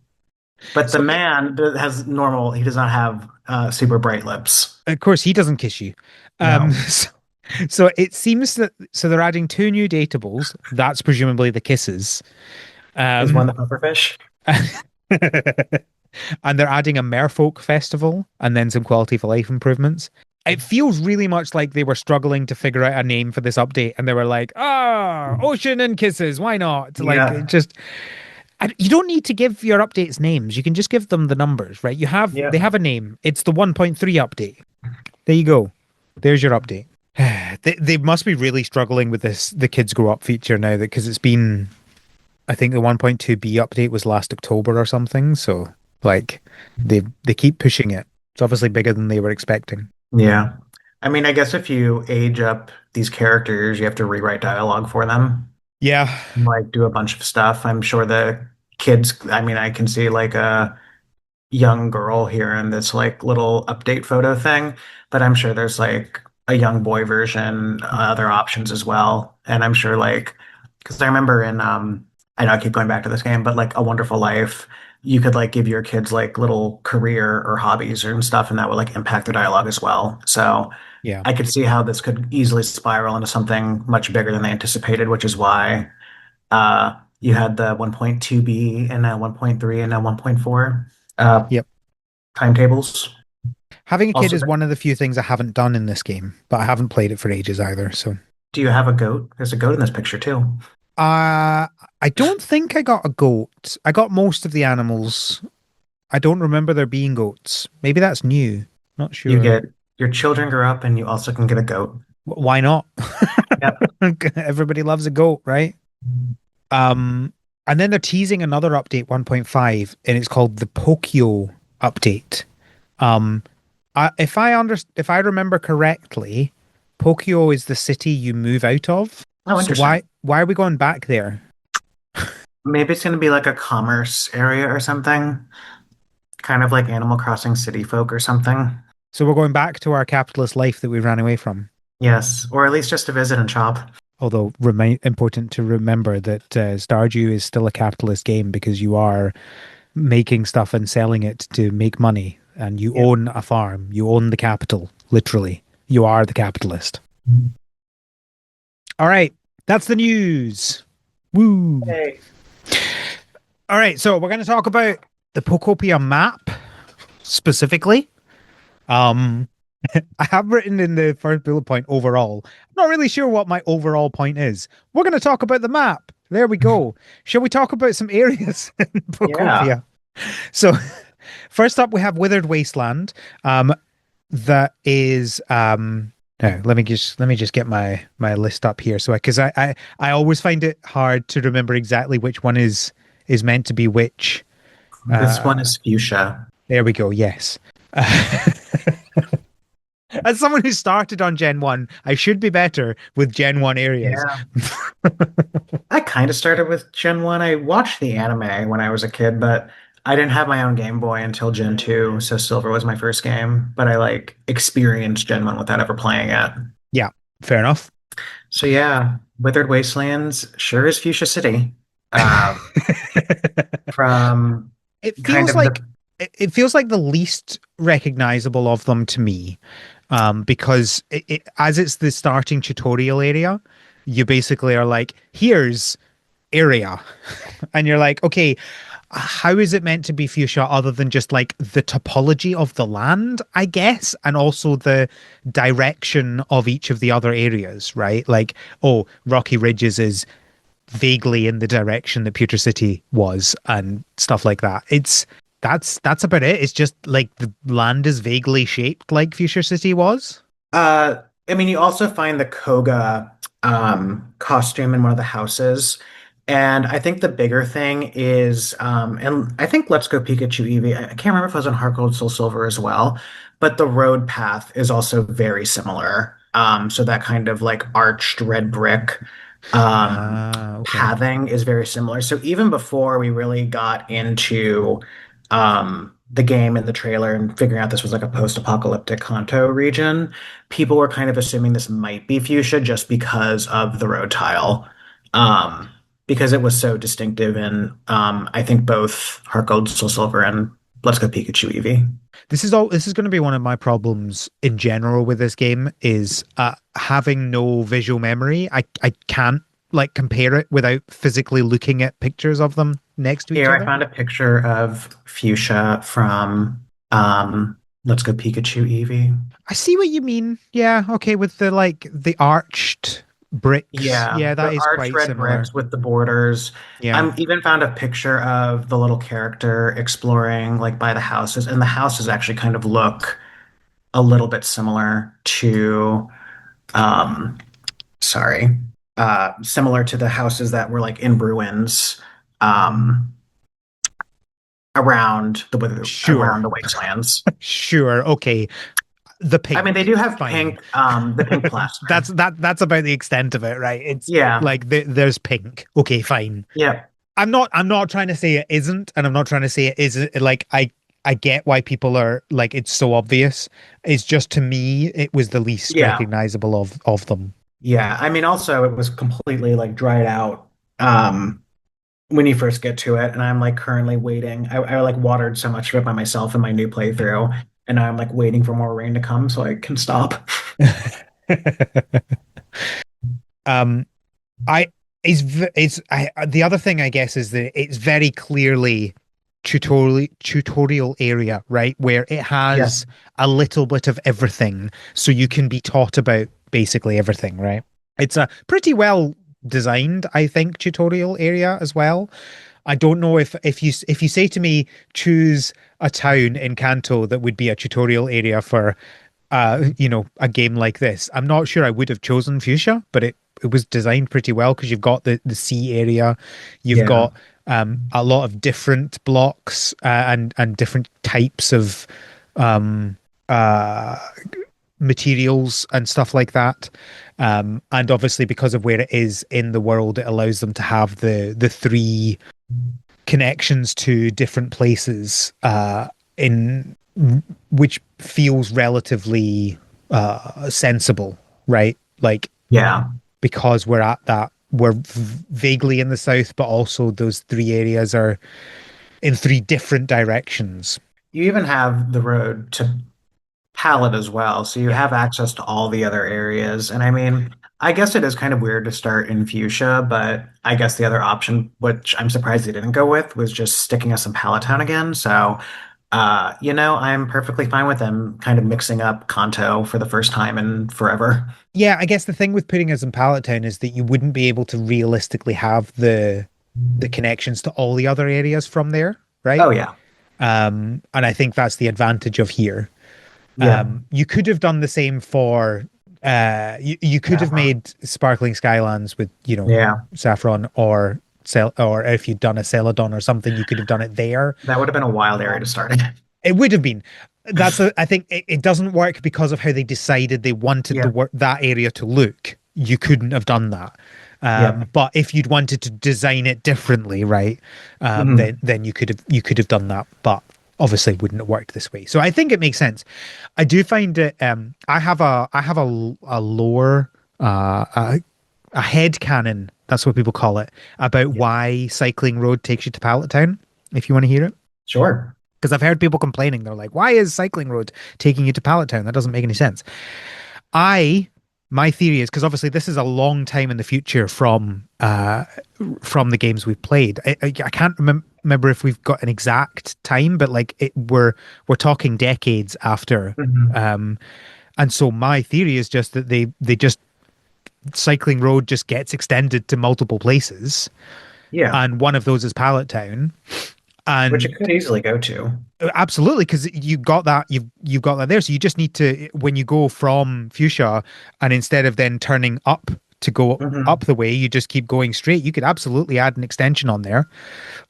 But the So man has normal, he does not have super bright lips. of course he doesn't kiss you. Um, No. so it seems that they're adding two new datables. That's presumably the kisses. Is one Um, the pufferfish? and they're adding a Merfolk festival and then some quality of life improvements. It feels really much like they were struggling to figure out a name for this update, and they were like, "Ah, Ocean and Kisses, why not?" Like, it Yeah. just you don't need to give your updates names. You can just give them the numbers, right? They Yeah. have a name. It's the 1.3 update. There you go. There's your update. They must be really struggling with the Kids Grow Up feature now that because it's been I think the 1.2b update was last October or something. So like they keep pushing it. It's obviously bigger than they were expecting. Yeah. I mean, I guess if you age up these characters, you have to rewrite dialogue for them, Yeah. like do a bunch of stuff. I'm sure the kids, I mean, I can see like a young girl here in this like little update photo thing, but I'm sure there's like a young boy version, other options as well. And I'm sure like, because I remember in, I know I keep going back to this game, but like A Wonderful Life, you could like give your kids like little career or hobbies and stuff, and that would like impact their dialogue as well. So Yeah. I could see how this could easily spiral into something much bigger than they anticipated, which is why you had the 1.2b and now 1.3 and now 1.4 Yep. timetables. Having a kid Also, is one of the few things I haven't done in this game, but I haven't played it for ages either. So do you have a goat? There's a goat in this picture too. uh I don't think I got a goat. I got most of the animals. I don't remember there being goats. Maybe that's new. Not You sure. get your children grow up and you also can get a goat. Why not? Yep. Everybody loves a goat, right? Um, and then they're teasing another update 1.5, and it's called the Pokio update. Um, if I remember correctly, Pokio is the city you move out of. Oh, So interesting. why are we going back there? Maybe it's going to be like a commerce area or something, kind of like Animal Crossing City Folk or something. So we're going back to our capitalist life that we ran away from. Yes, or at least just to visit and shop. Although important to remember that Stardew is still a capitalist game because you are making stuff and selling it to make money, and you Yep. own a farm. You own the capital, literally. You are the capitalist. All right, that's the news. Woo. Hey. All right, so we're going to talk about the Pokopia map specifically. Um, I have written in the first bullet point overall. I'm not really sure what my overall point is. We're going to talk about the map. There we go. Shall we talk about some areas in Yeah. Pokopia? So, first up, we have Withered Wasteland. That is no, let me just get my list up here. So, because I always find it hard to remember exactly which one is meant to be which. This one Uh, is fuchsia. there we go. Yes. As someone who started on Gen 1, I should be better with Gen 1 areas. Yeah. I kind of started with Gen 1. I watched the anime when I was a kid, but I didn't have my own Game Boy until Gen 2, so Silver was my first game, but I like experienced Gen 1 without ever playing it. Yeah, fair enough. So yeah, Withered Wastelands sure is Fuchsia City. Uh, from it kind feels of like the it feels like the least recognizable of them to me, because as it's the starting tutorial area, you basically are like, here's area, and you're like, okay, how is it meant to be fuchsia other than just like the topology of the land, I guess, and also the direction of each of the other areas, right? Like, oh, Rocky Ridges is vaguely in the direction that Pewter City was and stuff like that. That's about it. It's just like the land is vaguely shaped like Fuchsia City was. uh I mean you also find the Koga costume in one of the houses. And I think the bigger thing is and I think Let's Go Pikachu Eevee, I can't remember if it was on Heart Gold Soul Silver as well, but the road path is also very similar. So that kind of like arched red brick Ah, okay. pathing is very similar. So even before we really got into the game and the trailer and figuring out this was like a post-apocalyptic Kanto region, people were kind of assuming this might be fuchsia just because of the road tile. Um, because it was so distinctive in I think both Heart Gold, Soul Silver, and Let's Go Pikachu Eevee. This is going to be one of my problems in general with this game is having no visual memory. I can't like compare it without physically looking at pictures of them next to each Here, I other. found a picture of fuchsia from Let's Go Pikachu Eevee. I see what you mean. Yeah, okay, with the like the arched bricks. Yeah, Yeah, that the is arched quite red similar. bricks with the borders. Yeah. I'm even found a picture of the little character exploring like by the houses, and the houses actually kind of look a little bit similar to um sorry, similar to the houses that were like in ruins um around Sure. the wastelands. Sure. Okay. The I mean, they pink. do have Fine. the pink plaster. That's about the extent of it, right? It's Yeah, like there's pink. Okay, fine. yeah, I'm not trying to say it isn't, and I'm not trying to say it isn't. Like I get why people are like it's so obvious. It's just to me it was the least yeah. recognizable of them. Yeah, I mean, also it was completely like dried out when you first get to it, and I'm like currently waiting. I like watered so much of it by myself in my new playthrough, and now I'm like waiting for more rain to come so I can stop. um I is I the other thing I guess is that it's very clearly tutorial area, right? Where it Yeah, has a little bit of everything, so you can be taught about basically everything, right? It's a pretty well designed, I think, tutorial area as well. I don't know if you say to me choose a town in Kanto that would be a tutorial area for a game like this. I'm not sure I would have chosen Fuchsia, but it was designed pretty well because you've got the sea area, you've yeah, got a lot of different blocks and different types of um, uh, materials and stuff like that. And obviously, because of where it is in the world, it allows them to have the three connections to different places in which feels relatively sensible, right? Like yeah. because we're vaguely in the south, but also those three areas are in three different directions. You even have the road to Palette as well, so you Yeah. have access to all the other areas. And I mean, I guess it is kind of weird to start in Fuchsia, but I guess the other option, which I'm surprised they didn't go with, was just sticking us in Palatown again. So, I'm perfectly fine with them kind of mixing up Kanto for the first time in forever. Yeah, I guess the thing with putting us in Pallet Town is that you wouldn't be able to realistically have the connections to all the other areas from there, right? Oh yeah, And I think that's the advantage of here. yeah, You could have done the same for you could have Saffron. made Sparkling Skylands with, Yeah, Saffron or or if you'd done a Celadon or something, you could have done it there. that would have been a wild area to Um, start in. it would have been. I think it doesn't work because of how they decided they wanted Yeah, that area to look. You couldn't have done that. yeah, But if you'd wanted to design it differently, right, hmm then you could have done that. But obviously, it wouldn't have worked this way. So I think it makes sense. I do find it. I have a lore, a head canon. That's what people call it, about yeah, why Cycling Road takes you to Pallet Town. If you want to hear it. sure. Because I've heard people complaining. They're like, why is Cycling Road taking you to Pallet Town? That doesn't make any sense. I, my theory is because obviously this is a long time in the future from the games we've played. I can't remember if we've got an exact time, but like we're talking decades after. hmm Um, and so my theory is just that they just Cycling Road just gets extended to multiple places, Yeah, and one of those is Pallet Town. which And it could easily go to. absolutely, because you've got that there. So you just need to, when you go from Fuchsia, and instead of then turning up to go Hmm up the way, you just keep going straight. You could absolutely add an extension on there.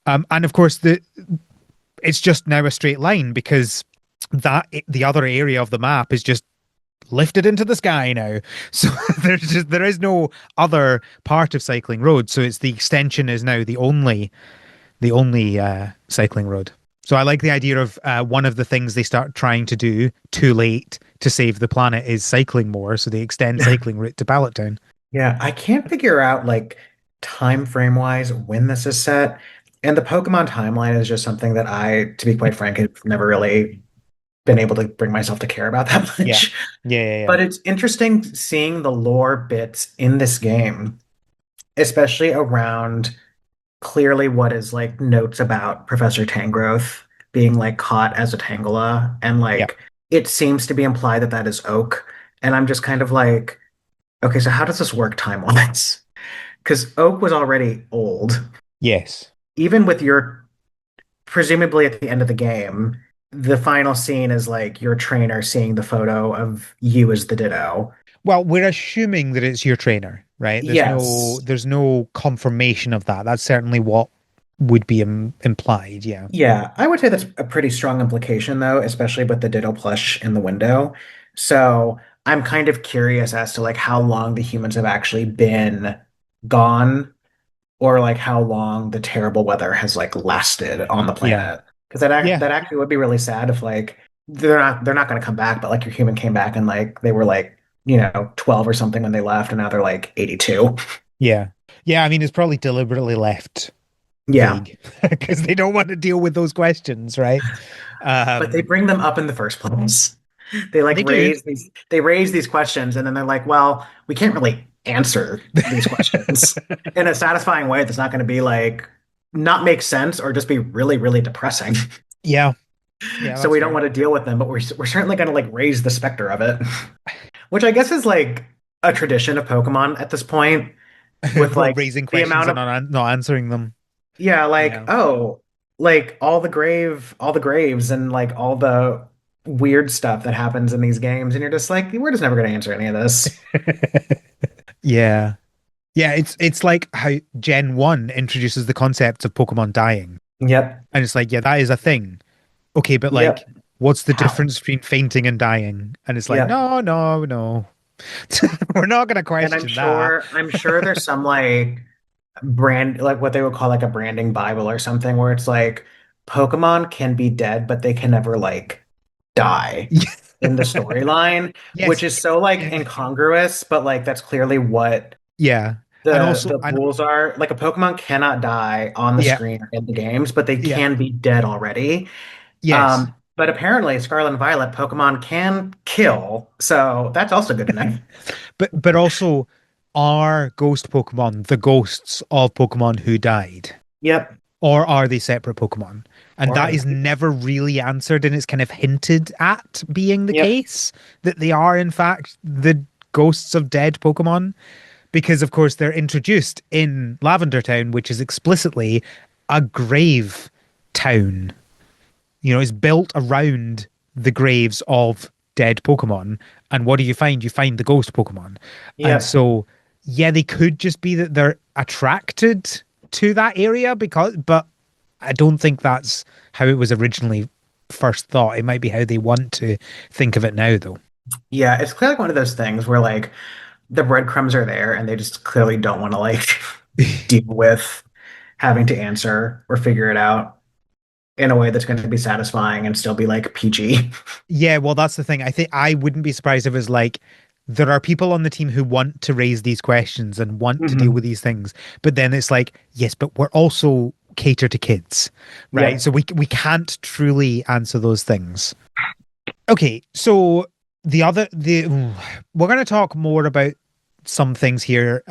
And of course it's just now a straight line because the other area of the map is just lifted into the sky now. So there is no other part of Cycling Road. So it's the extension is now the only cycling road. So I like the idea of one of the things they start trying to do too late to save the planet is cycling more, so they extend cycling route to Pallet Town. Yeah, I can't figure out like time frame wise when this is set. And the Pokemon timeline is just something that to be quite frank, have never really been able to bring myself to care about that Yeah, much. yeah, yeah, yeah, But it's interesting seeing the lore bits in this game, especially around clearly what is like notes about Professor Tangrowth being like caught as a Tangela, and yeah. like it seems to be implied that that is Oak. And I'm just kind of like, okay, so how does this work time-wise? Because Oak was already old. Yes. Even with your, presumably at the end of the game, the final scene is like your trainer seeing the photo of you as the Ditto. Well, we're assuming that it's your trainer, right? There's no Yes. there's no confirmation of that. That's certainly what would be implied. Yeah. Yeah, I would say that's a pretty strong implication, though, especially with the Ditto plush in the window. So I'm kind of curious as to like how long the humans have actually been gone, or like how long the terrible weather has like lasted on the Yeah. planet. Because Yeah. that actually would be really sad if like they're not going to come back, but like your human came back and like they were like 12 or something when they left, and now they're like 82. Yeah. Yeah. I mean, it's probably deliberately left Yeah, vague because they don't want to deal with those questions, right? but they Um, bring them up in the first place. They like they do. raise these questions, and then they're like, well, we can't really answer these questions in a satisfying way that's not going to be like not make sense or just be really, really depressing. Yeah. Yeah, So that's we don't fair. want to deal with them, but we're certainly going to like raise the specter of it, which I guess is like a tradition of Pokemon at this point, with Well, like raising the questions amount and of, not answering them. yeah, like, Yeah. oh, like all the graves and like all the weird stuff that happens in these games, and you're just like, we're just never going to answer any of this. Yeah. Yeah, it's like how Gen 1 introduces the concept of Pokemon dying. Yep. And it's like, yeah, that is a thing. Okay, but like, Yep. what's the How? difference between fainting and dying? And it's like, Yep. no, no, no. We're not gonna And question that. I'm sure there's some like brand, like what they would call like a branding Bible or something, where it's like Pokemon can be dead, but they can never like die in the storyline, which Yes. is so like incongruous, but like that's clearly what. Yeah. And The also, the and rules are like a Pokemon cannot die on the yeah, screen or in the games, but they yeah, can be dead already. yes. But apparently Scarlet and Violet Pokemon can kill, so that's also good to know. But also are ghost Pokemon the ghosts of Pokemon who died? Yep. Or are they separate Pokemon? And Or are that they is people? never really answered, and it's kind of hinted at being the Yep. case that they are, in fact, the ghosts of dead Pokemon. Because, of course, they're introduced in Lavender Town, which is explicitly a grave town. You know, it's built around the graves of dead Pokemon. And what do you find? You find the ghost Pokemon. And Yep. so, yeah, they could just be that they're attracted to that area but I don't think that's how it was originally first thought. It might be how they want to think of it now, though. Yeah, it's clearly one of those things where like the breadcrumbs are there and they just clearly don't want to like deal with having to answer or figure it out in a way that's going to be satisfying and still be like PG. Yeah, well, that's the thing. I think I wouldn't be surprised if it's like there are people on the team who want to raise these questions and want to deal with Hmm. these things, but then it's like, yes, but we're also cater to kids, right? So Yep. we can't truly answer those things. Okay, so we're going to talk more about some things here.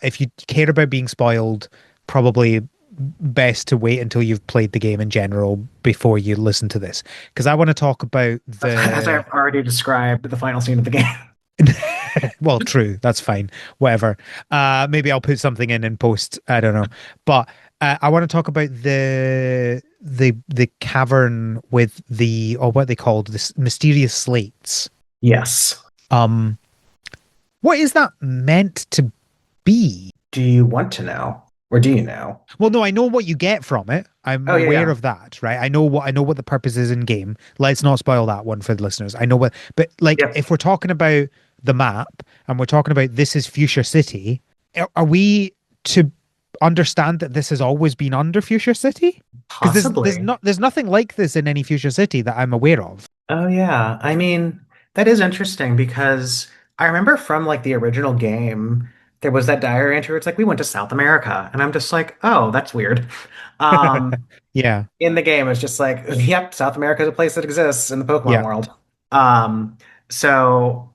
If you care about being spoiled, probably best to wait until you've played the game in general before you listen to this, because I want to talk about As the I've already described the final scene of the game. well, true, that's fine. Whatever. Maybe I'll put something in post. I don't know. But I want to talk about the cavern with the or what they called this mysterious slates. Yes. Um, what is that meant to be? Do you want to know? Or do you know? Well, no, I know what you get from it. I'm Oh, yeah, aware yeah. of that, right? I know what the purpose is in game. Let's not spoil that one for the listeners. I know what, but like Yep. if we're talking about the map and we're talking about this is Fuchsia City, are we to understand that this has always been under Fuchsia City? Because Possibly. there's nothing like this in any Fuchsia City that I'm aware of. Oh, yeah. I mean, that is interesting because I remember from like the original game, there was that diary entry where it's like, we went to South America. And I'm just like, oh, that's weird. Um, Yeah, in the game, it's just like, yep, South America is a place that exists in the Pokemon yeah. world. Um, so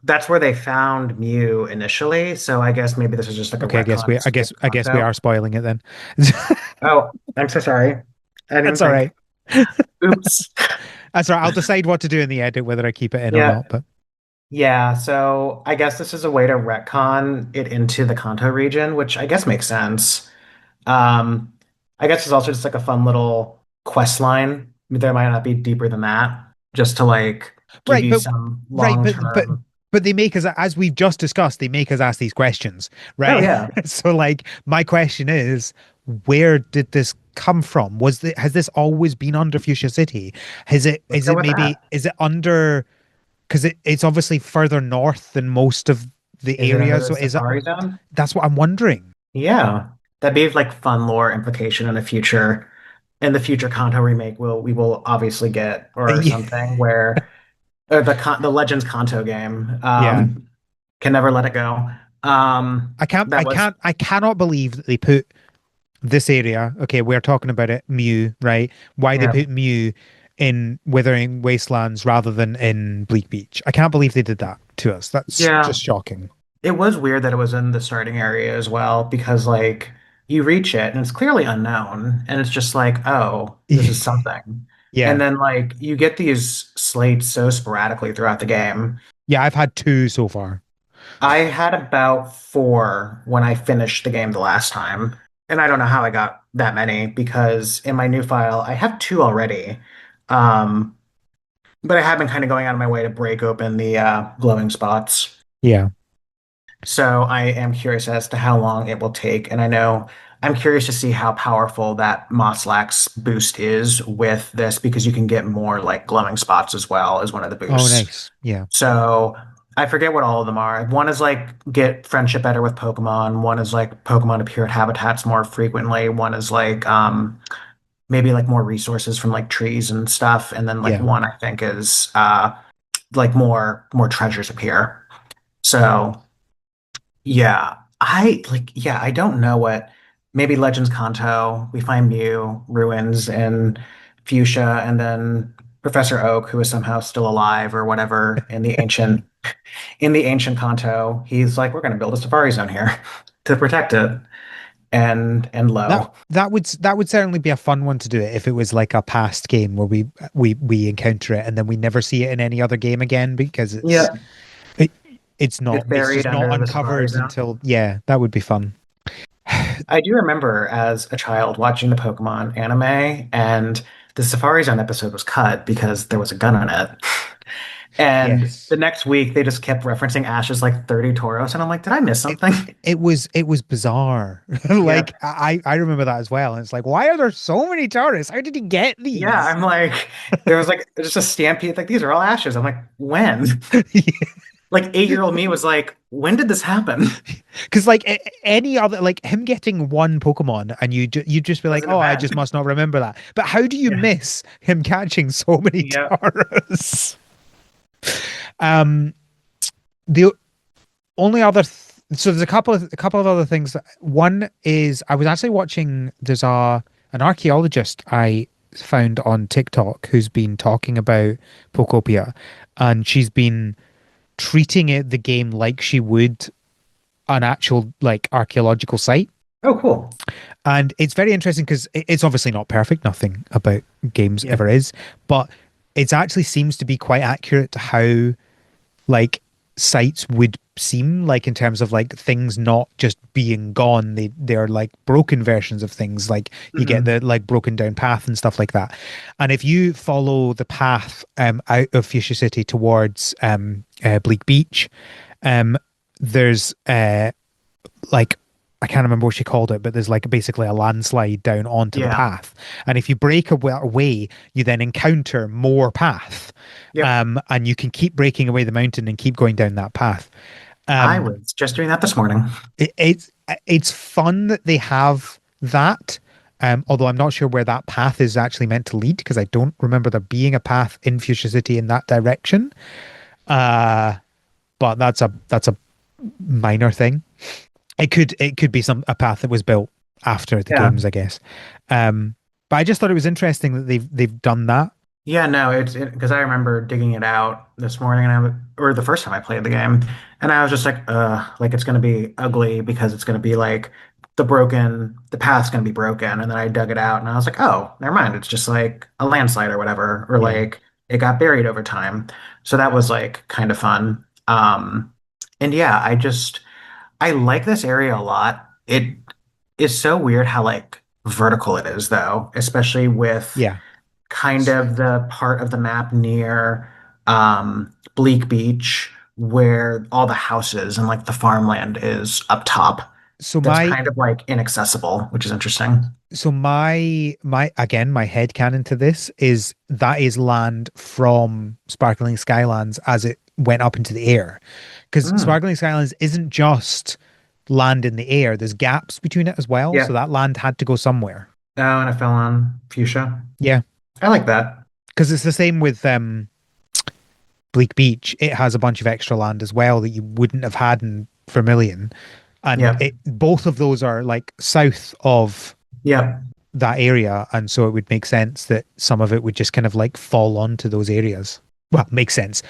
that's where they found Mew initially. So I guess maybe this is just like a Okay, retcon to skip I guess we Kanto. are spoiling it then. Oh, I'm so sorry. I didn't even That's all think. right. Oops. That's all right. I'll decide what to do in the edit, whether I keep it in or Yeah. not. But Yeah. So I guess this is a way to retcon it into the Kanto region, which I guess makes sense. Um, I guess it's also just like a fun little quest line. There might not be deeper than that, just to like give right, you some right, but long-term. but they make us, as we've just discussed, they make us ask these questions, Oh right? yeah, So like my question is, where did this come from? Has this always been under Fuchsia City? let's Is go it with maybe that. is it under because it's obviously further north than most of the Is it under area. the So is it Safari Zone? that's what I'm wondering. Yeah, that'd be like fun lore implication in the future Kanto remake. We will obviously get or Yeah. something where the Legends Kanto game. Yeah. Can never let it go. That was I cannot believe that they put this area, okay, we're talking about it, Mew, right? Why they yeah. put Mew in Withering Wastelands rather than in Bleak Beach. I can't believe they did that to us. That's Yeah, just shocking. it was weird that it was in the starting area as well because like you reach it and it's clearly unknown and it's just like, oh, this is something. And Yeah. then like you get these slates so sporadically throughout the game. Yeah, I've had two so far. I had about four when I finished the game the last time. And I don't know how I got that many because in my new file I have two already. Um, but I have been kind of going out of my way to break open the glowing spots. Yeah. So I am curious as to how long it will take. And I know I'm curious to see how powerful that Moslax boost is with this because you can get more like glowing spots as well as one of the Oh, boosts. nice. Yeah. So I forget what all of them are. One is like get friendship better with Pokemon. One is like Pokemon appear at habitats more frequently. One is like maybe like more resources from like trees and stuff. And then like Yeah. one I think is like more treasures appear. So yeah. I don't know what, maybe Legends Kanto, we find Mew, Ruins, and Fuchsia, and then Professor Oak, who is somehow still alive or whatever in the ancient Kanto. He's like, we're gonna build a Safari Zone here to protect it. And That low. that would certainly be a fun one to do it if it was like a past game where we encounter it and then we never see it in any other game again because Yeah. it, it's not It's it's buried just not under the Safari uncovered Zone. until yeah, that would be fun. I do remember as a child watching the Pokemon anime, and the Safari Zone episode was cut because there was a gun in it. And the Yes. next week, they just kept referencing Ash's like 30 Tauros, and I'm like, did I miss It something? it was bizarre. Yeah. Like I remember that as well. And it's like, why are there so many tourists? How did he get Yeah, these? I'm like, there was like just a stampede. Like, these are all Ashes. I'm like, when? Like, 8-year-old me was like, when did this happen? Because like any other like him getting one Pokemon and you just be Was like, an oh, I event. just must not remember that. But how do you Yeah. miss him catching so many Yeah. Tauros? Um, the only other so there's a couple of other things. One is I was actually watching. There's a an archaeologist I found on TikTok who's been talking about Pokopia, and she's been treating it the game like she would an actual like archaeological site. Oh, cool. And it's very interesting because it's obviously not perfect. Nothing about games Yeah. ever is, but it actually seems to be quite accurate to how like sites would seem like in terms of like things not just being gone. They're like broken versions of things. Like you get Hmm. the like broken down path and stuff like that. And if you follow the path out of Fuchsia City towards Bleak Beach, um there's like I can't remember what she called it, but there's like basically a landslide down onto the Yeah. path. And if you break away, you then encounter more path. Yep. And you can keep breaking away the mountain and keep going down that path. I Um, was just doing that this morning. it's fun that they have that. Although I'm not sure where that path is actually meant to lead because I don't remember there being a path in Fuchsia City in that direction. Uh, but that's a minor thing. It could be some a path that was built after the Yeah. games, I guess. But I just thought it was interesting that they've done that. Yeah, no, it's because I remember digging it out this morning and or the first time I played the game, and I was just like it's gonna be ugly because it's gonna be like the path's gonna be broken. And then I dug it out and I was like, oh, never mind. It's just like a landslide or whatever, or Yeah, like it got buried over time. So that was like kind of fun. And yeah, I like this area a lot. It is so weird how like vertical it is though, especially with yeah. kind of the part of the map near Bleak Beach where all the houses and like the farmland is up top. So That's my kind of like inaccessible, which is interesting. so my again my head canon to this is that is land from Sparkling Skylands as it went up into the air. Because Mm. Sparkling Skylands isn't just land in the air. There's gaps between it as well. So Yeah. that land had to go somewhere. Oh, and I fell on Fuchsia. Yeah. I like that. Because it's the same with Bleak Beach. It has a bunch of extra land as well that you wouldn't have had in Vermilion. And Yeah. it both of those are like south of Yeah. that area. And so it would make sense that some of it would just kind of like fall onto those areas. Well, makes sense.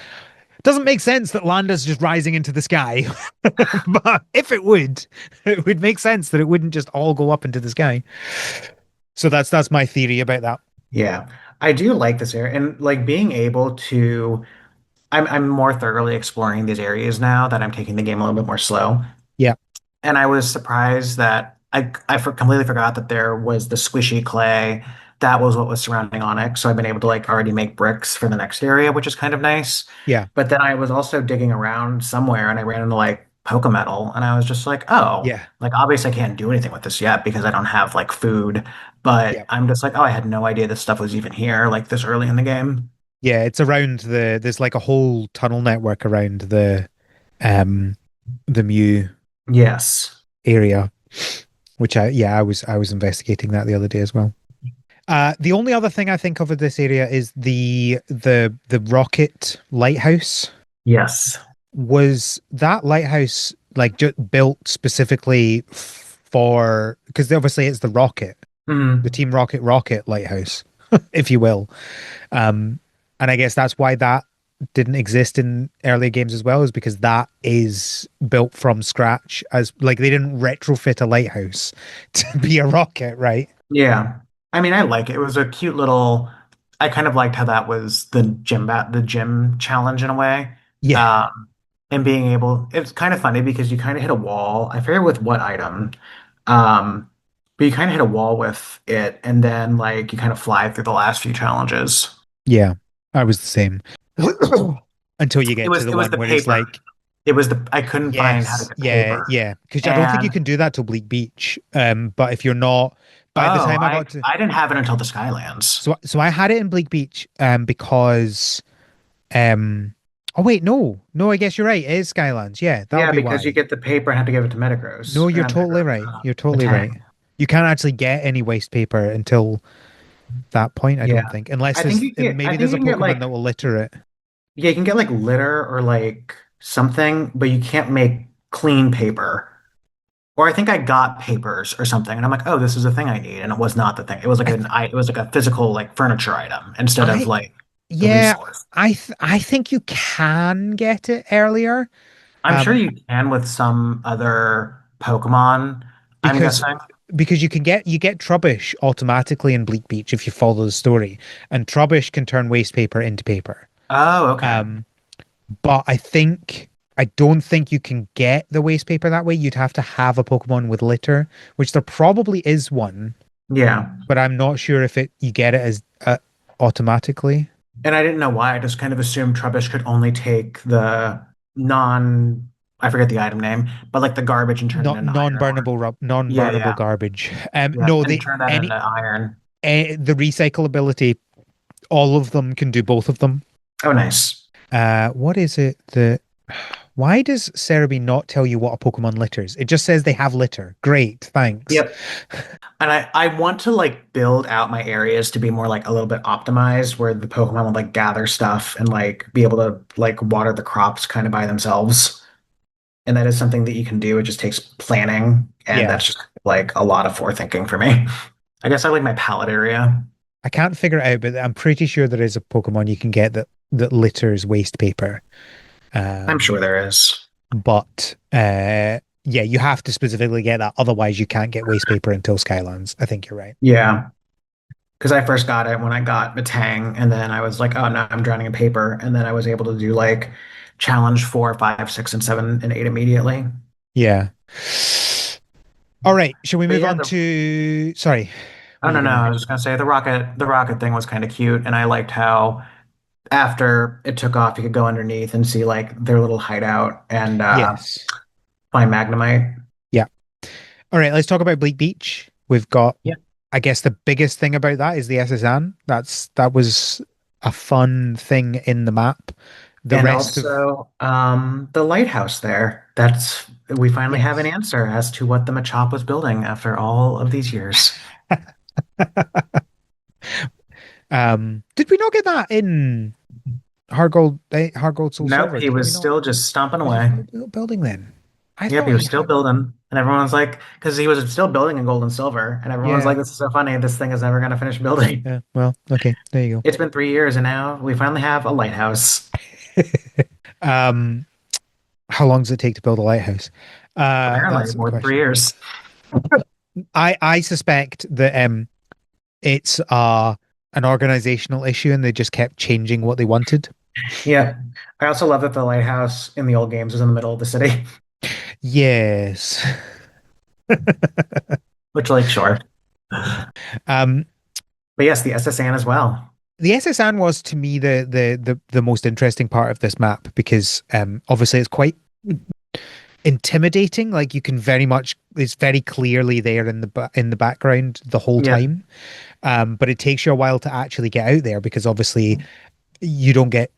Doesn't make sense that land is just rising into the sky. But if it would make sense that it wouldn't just all go up into the sky. So that's my theory about that. Yeah. I do like this area and like being able to I'm more thoroughly exploring these areas now that I'm taking the game a little bit more slow. Yeah. And I was surprised that completely forgot that there was the squishy clay. That was what was surrounding Onyx. So I've been able to like already make bricks for the next area, which is kind of nice. Yeah. But then I was also digging around somewhere and I ran into like Pokemetal and I was just like, oh, Yeah. like obviously I can't do anything with this yet because I don't have like food. But Yeah. I'm just like, oh, I had no idea this stuff was even here like this early in the game. Yeah. It's around there's like a whole tunnel network around um the Mew Yes. area, which I was investigating that the other day as well. The only other thing I think of in this area is the rocket lighthouse. Yes. Was that lighthouse? like built specifically for because obviously it's the rocket, the Mhm. Team Rocket lighthouse, if you will. Um, and I guess that's why that didn't exist in earlier games as well, is because that is built from scratch as like they didn't retrofit a lighthouse to be a rocket, right? Yeah. I mean, I like it. It was a cute little. I kind of liked how that was the gym challenge in a way. Yeah, And being able, it's kind of funny because you kind of hit a wall. I forget with what item. Um, but you kind of hit a wall with it, and then like you kind of fly through the last few challenges. yeah, I was the same until you get to the It was one the where it's paper. like, It was the I couldn't find how to yes, get the yeah, paper. yeah, because I don't think you And can do that till Bleak Beach. But if you're not, by the oh, time I got to, I didn't have it until the Skylands. so I had it in Bleak Beach, because oh wait, no, I guess you're right. It is Skylands. Yeah, that'll Yeah, be because you why. get the paper and have to give it to No, Metagross. Or you're not totally Metagross, right. You're totally right. Matang. You can't actually get any waste paper until that point, I Yeah. don't think. Unless there's I maybe think there's you a can get Pokemon like that will litter it. yeah, you can get like litter or like something, but you can't make clean paper. Or I think I got papers or something, and I'm like, oh, this is a thing I need, and it was not the thing. It was like I th it was like a physical like furniture item instead of I like the yeah, resource. I think you can get it earlier. I'm sure Um you can with some other Pokemon, I'm because guessing. because you get Trubbish automatically in Bleak Beach if you follow the story, and Trubbish can turn waste paper into paper. Oh, okay. Um, but I don't think you can get the waste paper that way. You'd have to have a Pokemon with litter, which there probably is one, Yeah. but I'm not sure if it you get it as automatically. And I didn't know why. I just kind of assumed Trubbish could only take the non, I forget the item name, but like the garbage and turn it Not into iron ore. Yeah, non-burnable yeah, garbage. yeah. No, And turn that into iron. the recyclability, all of them can do both of them. Oh, nice. What is it that? Why does Cerebi not tell you what a Pokemon litters? It just says they have litter. Great, thanks. Yep. And I want to like build out my areas to be more like a little bit optimized where the Pokemon would like gather stuff and like be able to like water the crops kind of by themselves. And that is something that you can do. It just takes planning, and Yeah, that's just like a lot of forethinking for me. I guess I like my palette area. I can't figure it out, but I'm pretty sure there is a Pokemon you can get that litters waste paper. I'm Um, sure there is. but yeah, you have to specifically get that. Otherwise, you can't get waste paper until Skylands. I think you're right. Yeah. Because I first got it when I got Matang, and then I was like, oh no, I'm drowning in paper. And then I was able to do like challenge 4, 5, 6, and 7, and 8 immediately. Yeah. All right. Shall we But move yeah, on to? Sorry, oh were you no, no, I gonna? was just gonna say the rocket thing was kind of cute, and I liked how after it took off, you could go underneath and see like their little hideout and Yes. find Magnemite. Yeah. All right. Let's talk about Bleak Beach. We've got. Yeah. I guess the biggest thing about that is the SSN. That was a fun thing in the map. The And rest of also the lighthouse there. That's we finally have an yes. answer as to what the Machop was building after all of these years. Did we not get that in Hard Gold Soul Nope, Silver? he Did we was not? still just stomping Was he away. still building then? I Yep, thought he he was still had. building. And everyone's like, because he was still building in gold and silver. And everyone's Yeah. like, this is so funny. This thing is never going to finish building. Yeah. Well, okay. There you It's been 3 years and now we finally have a lighthouse. go. How long does it take to build a lighthouse? Apparently, That's a more than three question. years. I suspect that it's an organizational issue and they just kept changing what they wanted. Yeah. I also love that the lighthouse in the old games was in the middle of the city, Yes. which, like, sure. Um, But yes, the SSN as well. the SSN was to me the most interesting part of this map because obviously it's quite intimidating. Like you can very much it's very clearly there in in the background the whole Yeah. time. But it takes you a while to actually get out there because obviously you don't get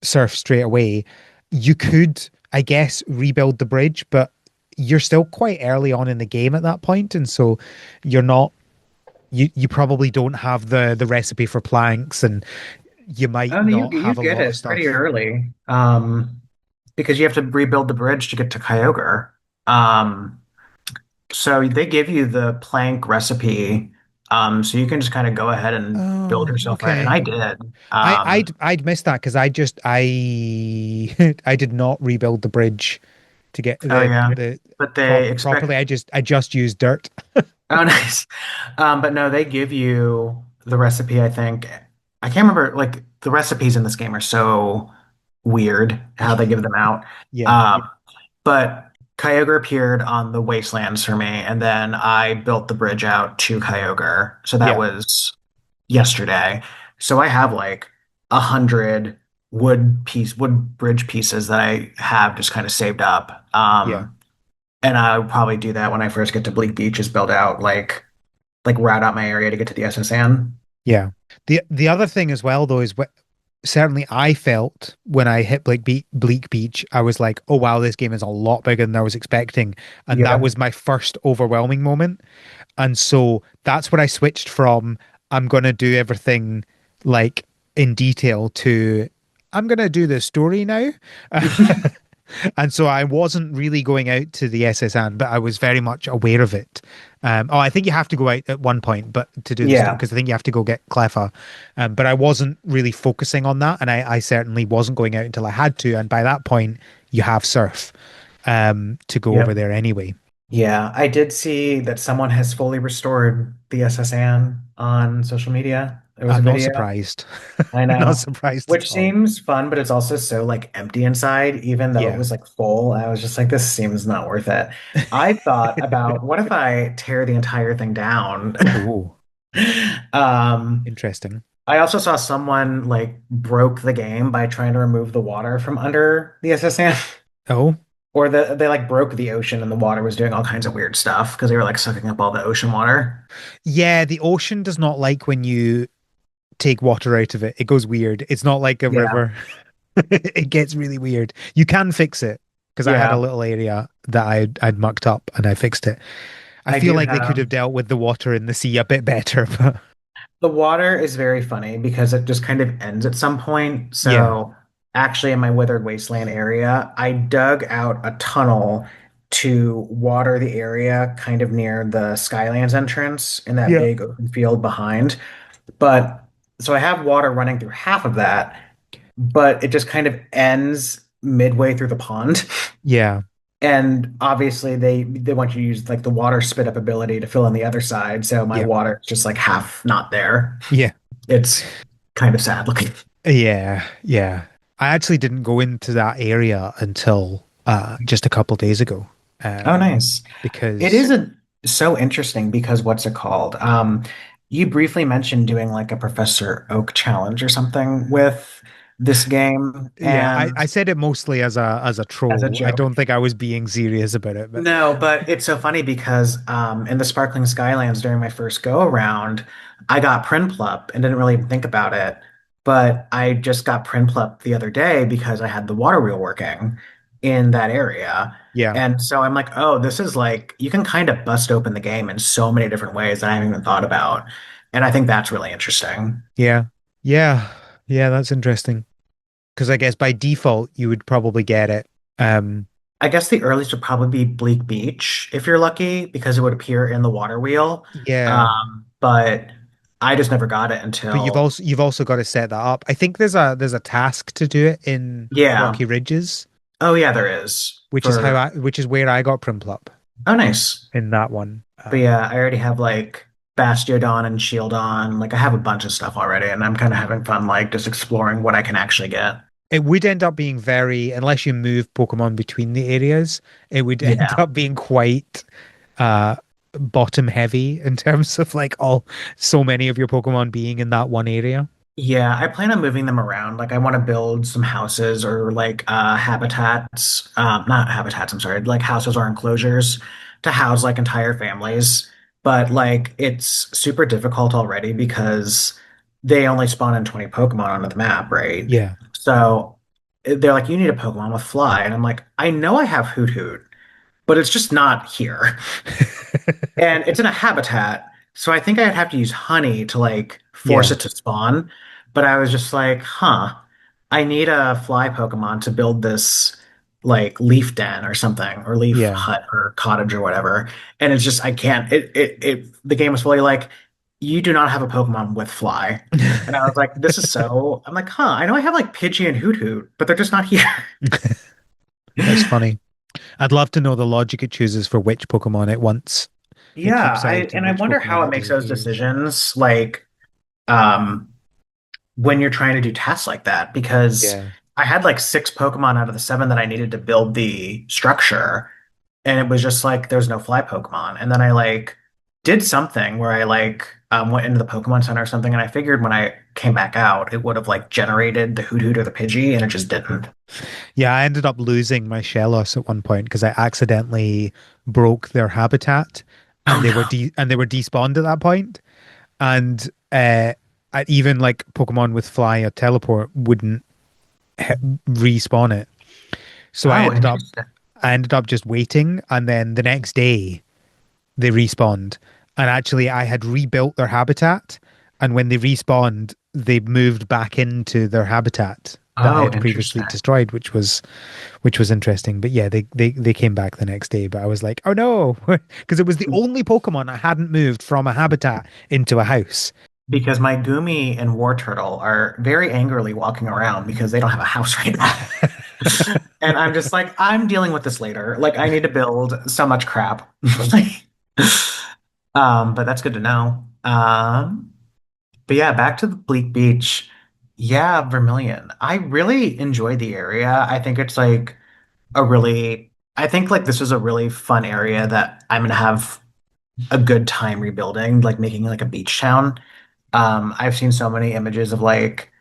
surf straight away. You could, I guess, rebuild the bridge, but you're still quite early on in the game at that point, and so you're not you probably don't have the recipe for planks and you might Oh, no, not you have a get lot of it pretty stuff. early. because you have to rebuild the bridge to get to Kyogre. Um, so they give you the plank recipe, so you can just kind of go ahead and build Oh, yourself right. And okay. I did. I'd missed that because I I did not rebuild the bridge to get Oh yeah, the but they expect. properly. I just used dirt. Oh, nice. But no, they give you the recipe, I think. I can't remember, like, the recipes in this game are so weird how they give them out. Yeah, Um, but Kyogre appeared on the Wastelands for me, and then I built the bridge out to Kyogre. So that yeah, was yesterday. So I have like 100 wood bridge pieces that I have just kind of saved up. yeah, And I'll probably do that when I first get to Bleak Beach, is build out like route out my area to get to the SSN. yeah. The other thing as well though is what certainly I felt when I hit Bleak Beach, I was like, oh wow, this game is a lot bigger than I was expecting, and that Yeah. was my first overwhelming moment. And so that's where I switched from I'm gonna do everything like in detail to I'm gonna do the story now. And so I wasn't really going out to the SSN, but I was very much aware of it. Oh, I think you have to go out at one point, but to do the story, Yeah. because I think you have to go get Cleffa. But I wasn't really focusing on that, and I certainly wasn't going out until I had to. And by that point, you have Surf to go over Yep. there anyway. Yeah. I did see that someone has fully restored the SSN on social media. There was a I'm not video. surprised. I Not know. surprised Which at all. seems fun, but it's also so like empty inside, even though it Yeah. was like full. I was just like, this seems not worth it. I thought about what if I tear the entire thing down? Oh, Um, interesting. I also saw someone like broke the game by trying to remove the water from under the SSN. Oh, Or they like broke the ocean and the water was doing all kinds of weird stuff because they were like sucking up all the ocean water. yeah. The ocean does not like when you take water out of it. It goes weird. It's not like a Yeah. river. It gets really weird. You can fix it because I had a Yeah. little area that I'd mucked up and I fixed it. I I feel do like they could have have dealt with the water in the sea a bit better, but the water is very funny because it just kind of ends at some point. yeah, So actually in my Withered Wasteland area, I dug out a tunnel to water the area kind of near the Skylands entrance in that yeah, big open field behind. But so I have water running through half of that, but it just kind of ends midway through the pond. yeah, And obviously they want you to use like the water spit up ability to fill in the other side. So my yeah, water is just like half not there. yeah, It's kind of sad looking. yeah, yeah. I actually didn't go into that area until just a couple days ago, Oh, um, nice. It because is so interesting because what's it called? You briefly mentioned doing like a Professor Oak challenge or something with this game, yeah, and I said it mostly as a as a troll. I joke. don't think I was being serious about it, but No, but it's so funny because in the Sparkling Skylands during my first go around, I got Prinplup and didn't really even think about it. But I just got Prinplup the other day because I had the water wheel working in that area. yeah, And so I'm like, oh, this is like, you can kind of bust open the game in so many different ways that I haven't even thought about. And I think that's really interesting. yeah, yeah, yeah. That's interesting because I guess by default you would probably get it. Um, I guess the earliest would probably be Bleak Beach if you're lucky, because it would appear in the water wheel. yeah, But I just never got it but until, you've also got to set that up. I think there's a task to do it in yeah. Rocky Ridges, Oh, yeah, there is for, which is where I got Primplup oh, nice. in that one. But yeah, I already have like Bastiodon and Shieldon. Like I have a bunch of stuff already, and I'm kind of having fun, like just exploring what I can actually get. It would end up being very, unless you move Pokemon between the areas, it would end Yeah. up being quite uh bottom heavy in terms of like all so many of your Pokemon being in that one area. Yeah, I plan on moving them around. Like I want to build some houses or like habitats, not habitats, I'm sorry, like houses or enclosures to house like entire families. But like it's super difficult already because they only spawn in 20 Pokemon on the map, right? Yeah. So they're like, you need a Pokemon with Fly. And I'm like, I know I have Hoot Hoot, but it's just not here. And it's in a habitat, so I think I'd have to use honey to like force Yeah. it to spawn. But I was just like, huh, I need a fly Pokemon to build this like Leaf Den or something, or Leaf Yeah. Hut or Cottage or whatever. And it's just I can't. The game was fully like, you do not have a Pokemon with Fly. And I was like, this is so. I'm like, huh? I know I have like Pidgey and Hoot Hoot, but they're just not here. That's funny. I'd love to know the logic it chooses for which Pokemon it wants. It Yeah, keeps I selecting and I which wonder how Pokemon it it makes those disappears. decisions. Like, um, when you're trying to do tasks like that, because Yeah. I had like six Pokemon out of the seven that I needed to build the structure, and it was just like there's no fly Pokemon. And then I like did something where I like went into the Pokemon Center or something, and I figured when I came back out, it would have like generated the Hoot Hoot or the Pidgey, and it just didn't. Yeah, I ended up losing my Shellos at one point because I accidentally broke their habitat Oh and no. they were despawned at that point. And even like Pokemon with fly or teleport wouldn't respawn it. So Oh, interesting. I ended up just waiting, and then the next day they respawned. And actually, I had rebuilt their habitat, and when they respawned, they moved back into their habitat that I Oh, had previously interesting. destroyed, which was interesting. But yeah, they came back the next day. But I was like, oh no, because it was the only Pokemon I hadn't moved from a habitat into a house. Because my Gumi and War Turtle are very angrily walking around because they don't have a house right now. And I'm just like, I'm dealing with this later. Like, I need to build so much crap. But that's good to know. But yeah, back to the Bleak Beach. Yeah, Vermilion. I really enjoy the area. I think it's like I think like this is a really fun area that I'm gonna have a good time rebuilding, like making like a beach town. I've seen so many images of like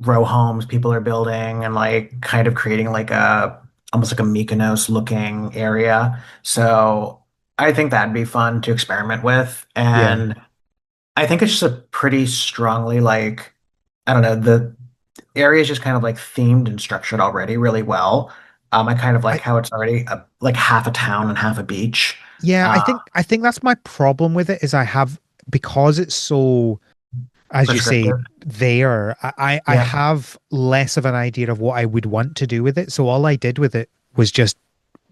row homes people are building and like kind of creating like a almost like a Mykonos looking area. So I think that'd be fun to experiment with. Yeah. And I think it's just a pretty strongly like I don't know, the area is just kind of like themed and structured already really well. I kind of like I how it's already like half a town and half a beach. yeah, Uh, I think that's my problem with it is I have because it's so, as you say, Prescriptive. there, I Yeah. have less of an idea of what I would want to do with it. So all I did with it was just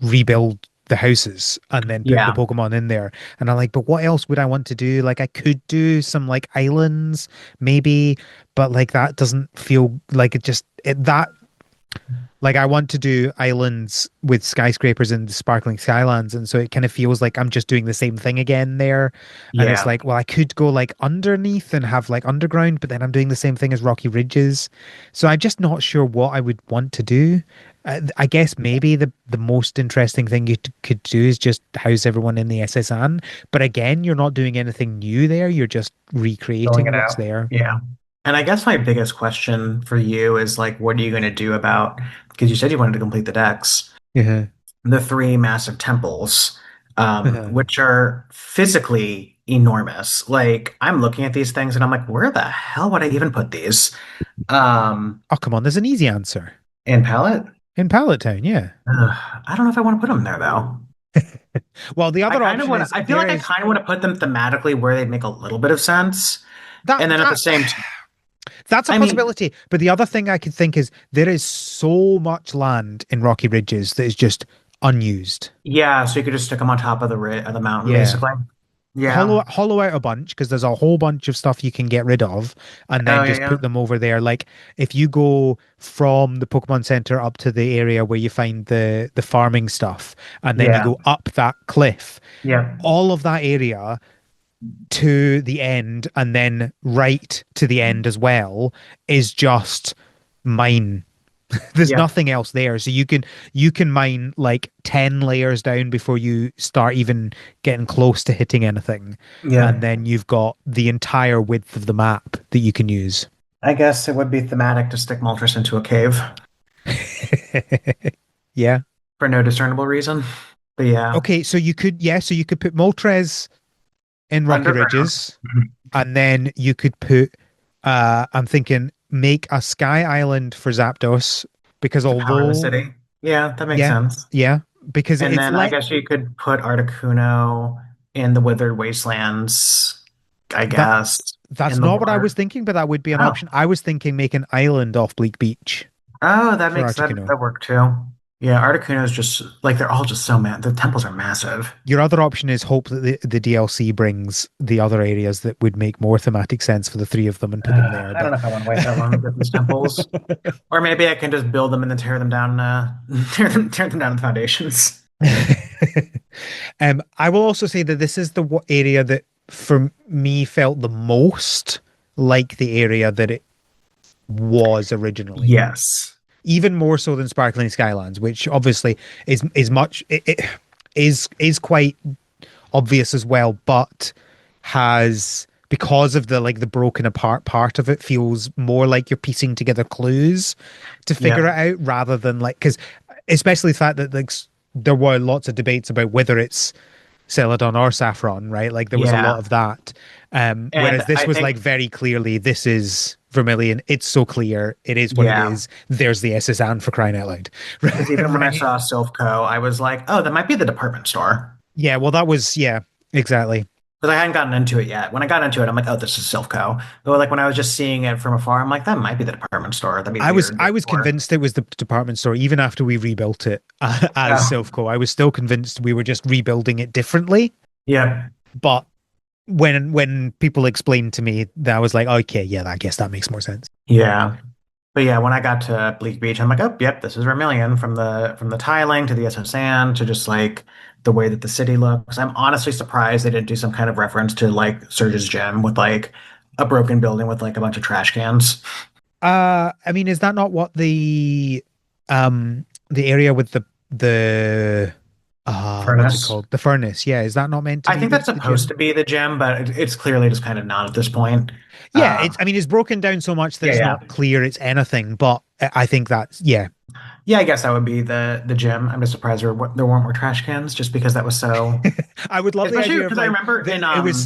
rebuild the houses and then put the Yeah. Pokemon in there. And I'm like, but what else would I want to do? Like I could do some like islands, maybe, but like that doesn't feel like that like I want to do islands with skyscrapers and sparkling skylands, and so it kind of feels like I'm just doing the same thing again there. And it's Yeah. like, well, I could go like underneath and have like underground, but then I'm doing the same thing as Rocky Ridges. So I'm just not sure what I would want to do. I guess maybe the most interesting thing could do is just house everyone in the SSN. But again, you're not doing anything new there. You're just Filling recreating it what's out. there. Yeah. And I guess my biggest question for you is like, what are you going to do about, because you said you wanted to complete the decks, Yeah. the three massive temples, which are physically enormous. Like, I'm looking at these things and I'm like, where the hell would I even put these? Um, Oh, come on, there's an easy answer. in palette? In Pallet Town, yeah. I don't know if I want to put them there though. Well, the I other kind of option want to, is I feel there like I is kind of want to put them thematically where they'd make a little bit of sense. that And then at the that same time, that's a I mean, possibility. But the other thing I could think is there is so much land in Rocky Ridges that is just unused. yeah, so you could just stick them on top of of the mountain, Yeah. basically. Yeah. Hollow out a bunch because there's a whole bunch of stuff you can get rid of and Oh then yeah, just yeah. put them over there. Like if you go from the Pokemon Center up to the area where you find the farming stuff and then you Yeah. go up that cliff, Yeah. all of that area to the end and then right to the end as well is just mine. There's Yeah. nothing else there. So you can mine like 10 layers down before you start even getting close to hitting anything. And Yeah. then you've got the entire width of the map that you can use. I guess it would be thematic to stick Moltres into a cave Yeah. for no discernible reason. But yeah, Okay, so so you could put Moltres in Rocky underground. Ridges and then you could put I'm thinking make a sky island for Zapdos because To power the although city. Yeah, that makes yeah, sense. yeah, because And it's then I let guess you could put Articuno in the Withered Wastelands, I that guess, that's in the not what I was water. thinking, but that would be an Oh. option. I was thinking make an island off Bleak Beach Oh, that for makes Articuno. that work too. Yeah, Articuno is just like they're all just so the temples are massive. Your other option is hope that the DLC brings the other areas that would make more thematic sense for the three of them and put them there. I don't But know if I want to wait that long to get these temples. Or maybe I can just build them and then tear them down, tear them down to the foundations. I will also say that this is the area that for me felt the most like the area that it was originally. Yes. Even more so than Sparkling Skylands, which obviously is much it is quite obvious as well, but has because of the like the broken apart part of it feels more like you're piecing together clues to figure Yep. it out rather than like because especially the fact that like there were lots of debates about whether it's Celadon or Saffron, right? Like there was a lot Yeah. of that. And Whereas this I was like think, very clearly this is Vermilion. It's so clear. It is what it yeah, is. There's the SS Anne for crying out loud. because even when I Right. saw Silphco, I was like, oh, that might be the department store. Yeah, well that was yeah, exactly. Because I hadn't gotten into it yet. When I got into it, I'm like, oh, this is Silphco. But like when I was just seeing it from afar, I'm like, that might be the department store. That'd be weird. I was Or, convinced it was the department store even after we rebuilt it as oh, Silphco. I was still convinced we were just rebuilding it differently. yeah. But when people explained to me that I was like, okay, yeah, I guess that makes more sense. Yeah. But yeah, when I got to Bleak Beach, I'm like, oh, yep, this is Vermilion from the tiling to the SSN to just like the way that the city looks. I'm honestly surprised they didn't do some kind of reference to like Surge's Gem with like a broken building with like a bunch of trash cans. I mean, is that not what the area with the what's it Furnace. called? The furnace. Yeah, is that not meant to I be think that's the supposed gym? to be the gem, but it's clearly just kind of not at this point. Yeah, it's Um, I mean it's broken down so much that yeah, it's yeah. not clear it's anything, but I think that's yeah. Yeah, I guess that would be the gem. I'm just surprised there weren't more trash cans just because that was so, I would love the especially idea of because I like remember in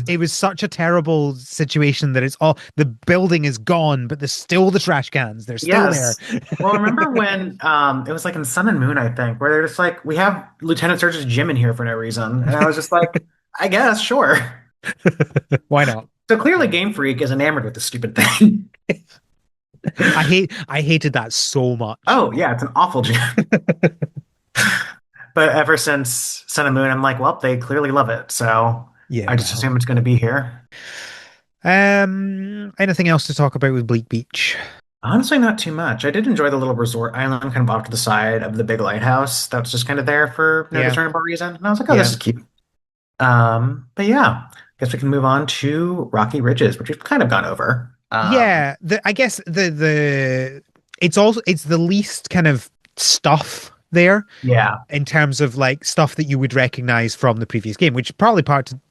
it was such a terrible situation that it's all the building is gone, but there's still the trash cans. They're still there. yes. Well, remember when it was like in Sun and Moon, I think, where they're just like, we have Lieutenant Surge's gym in here for no reason. And I was just like, I guess, sure. Why not? So Why clearly not? Game Freak is enamored with this stupid thing. I hated that so much. Oh, yeah, it's an awful gym. But ever since Sun and Moon, I'm like, well, they clearly love it. So Yeah, I just well. assume it's going to be here. Anything else to talk about with Bleak Beach? Honestly, not too much. I did enjoy the little resort island kind of off to the side of the big lighthouse that was just kind of there for no Yeah, discernible reason. And I was like, oh, this yeah. is cute. But yeah, guess we can move on to Rocky Ridges, which we've kind of gone over. Yeah, I guess it's the least kind of stuff there Yeah, in terms of like stuff that you would recognize from the previous game, which probably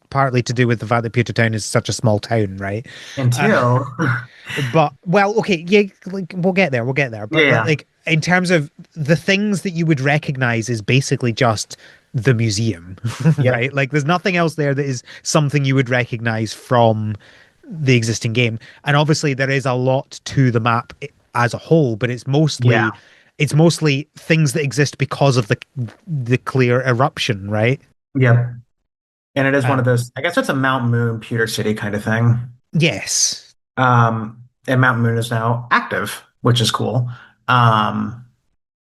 partly to do with the fact that Pewter Town is such a small town, right? Uh, until but well, okay, yeah, like we'll get there. yeah, But yeah, like in terms of the things that you would recognize is basically just the museum, yep, right? Like there's nothing else there that is something you would recognize from the existing game. And obviously there is a lot to the map as a whole, but yeah, it's mostly things that exist because of the clear eruption, right? yep. And it is one of Um, those. I guess it's a Mount Moon, Pewter City kind of thing. yes. And Mount Moon is now active, which is cool. Um,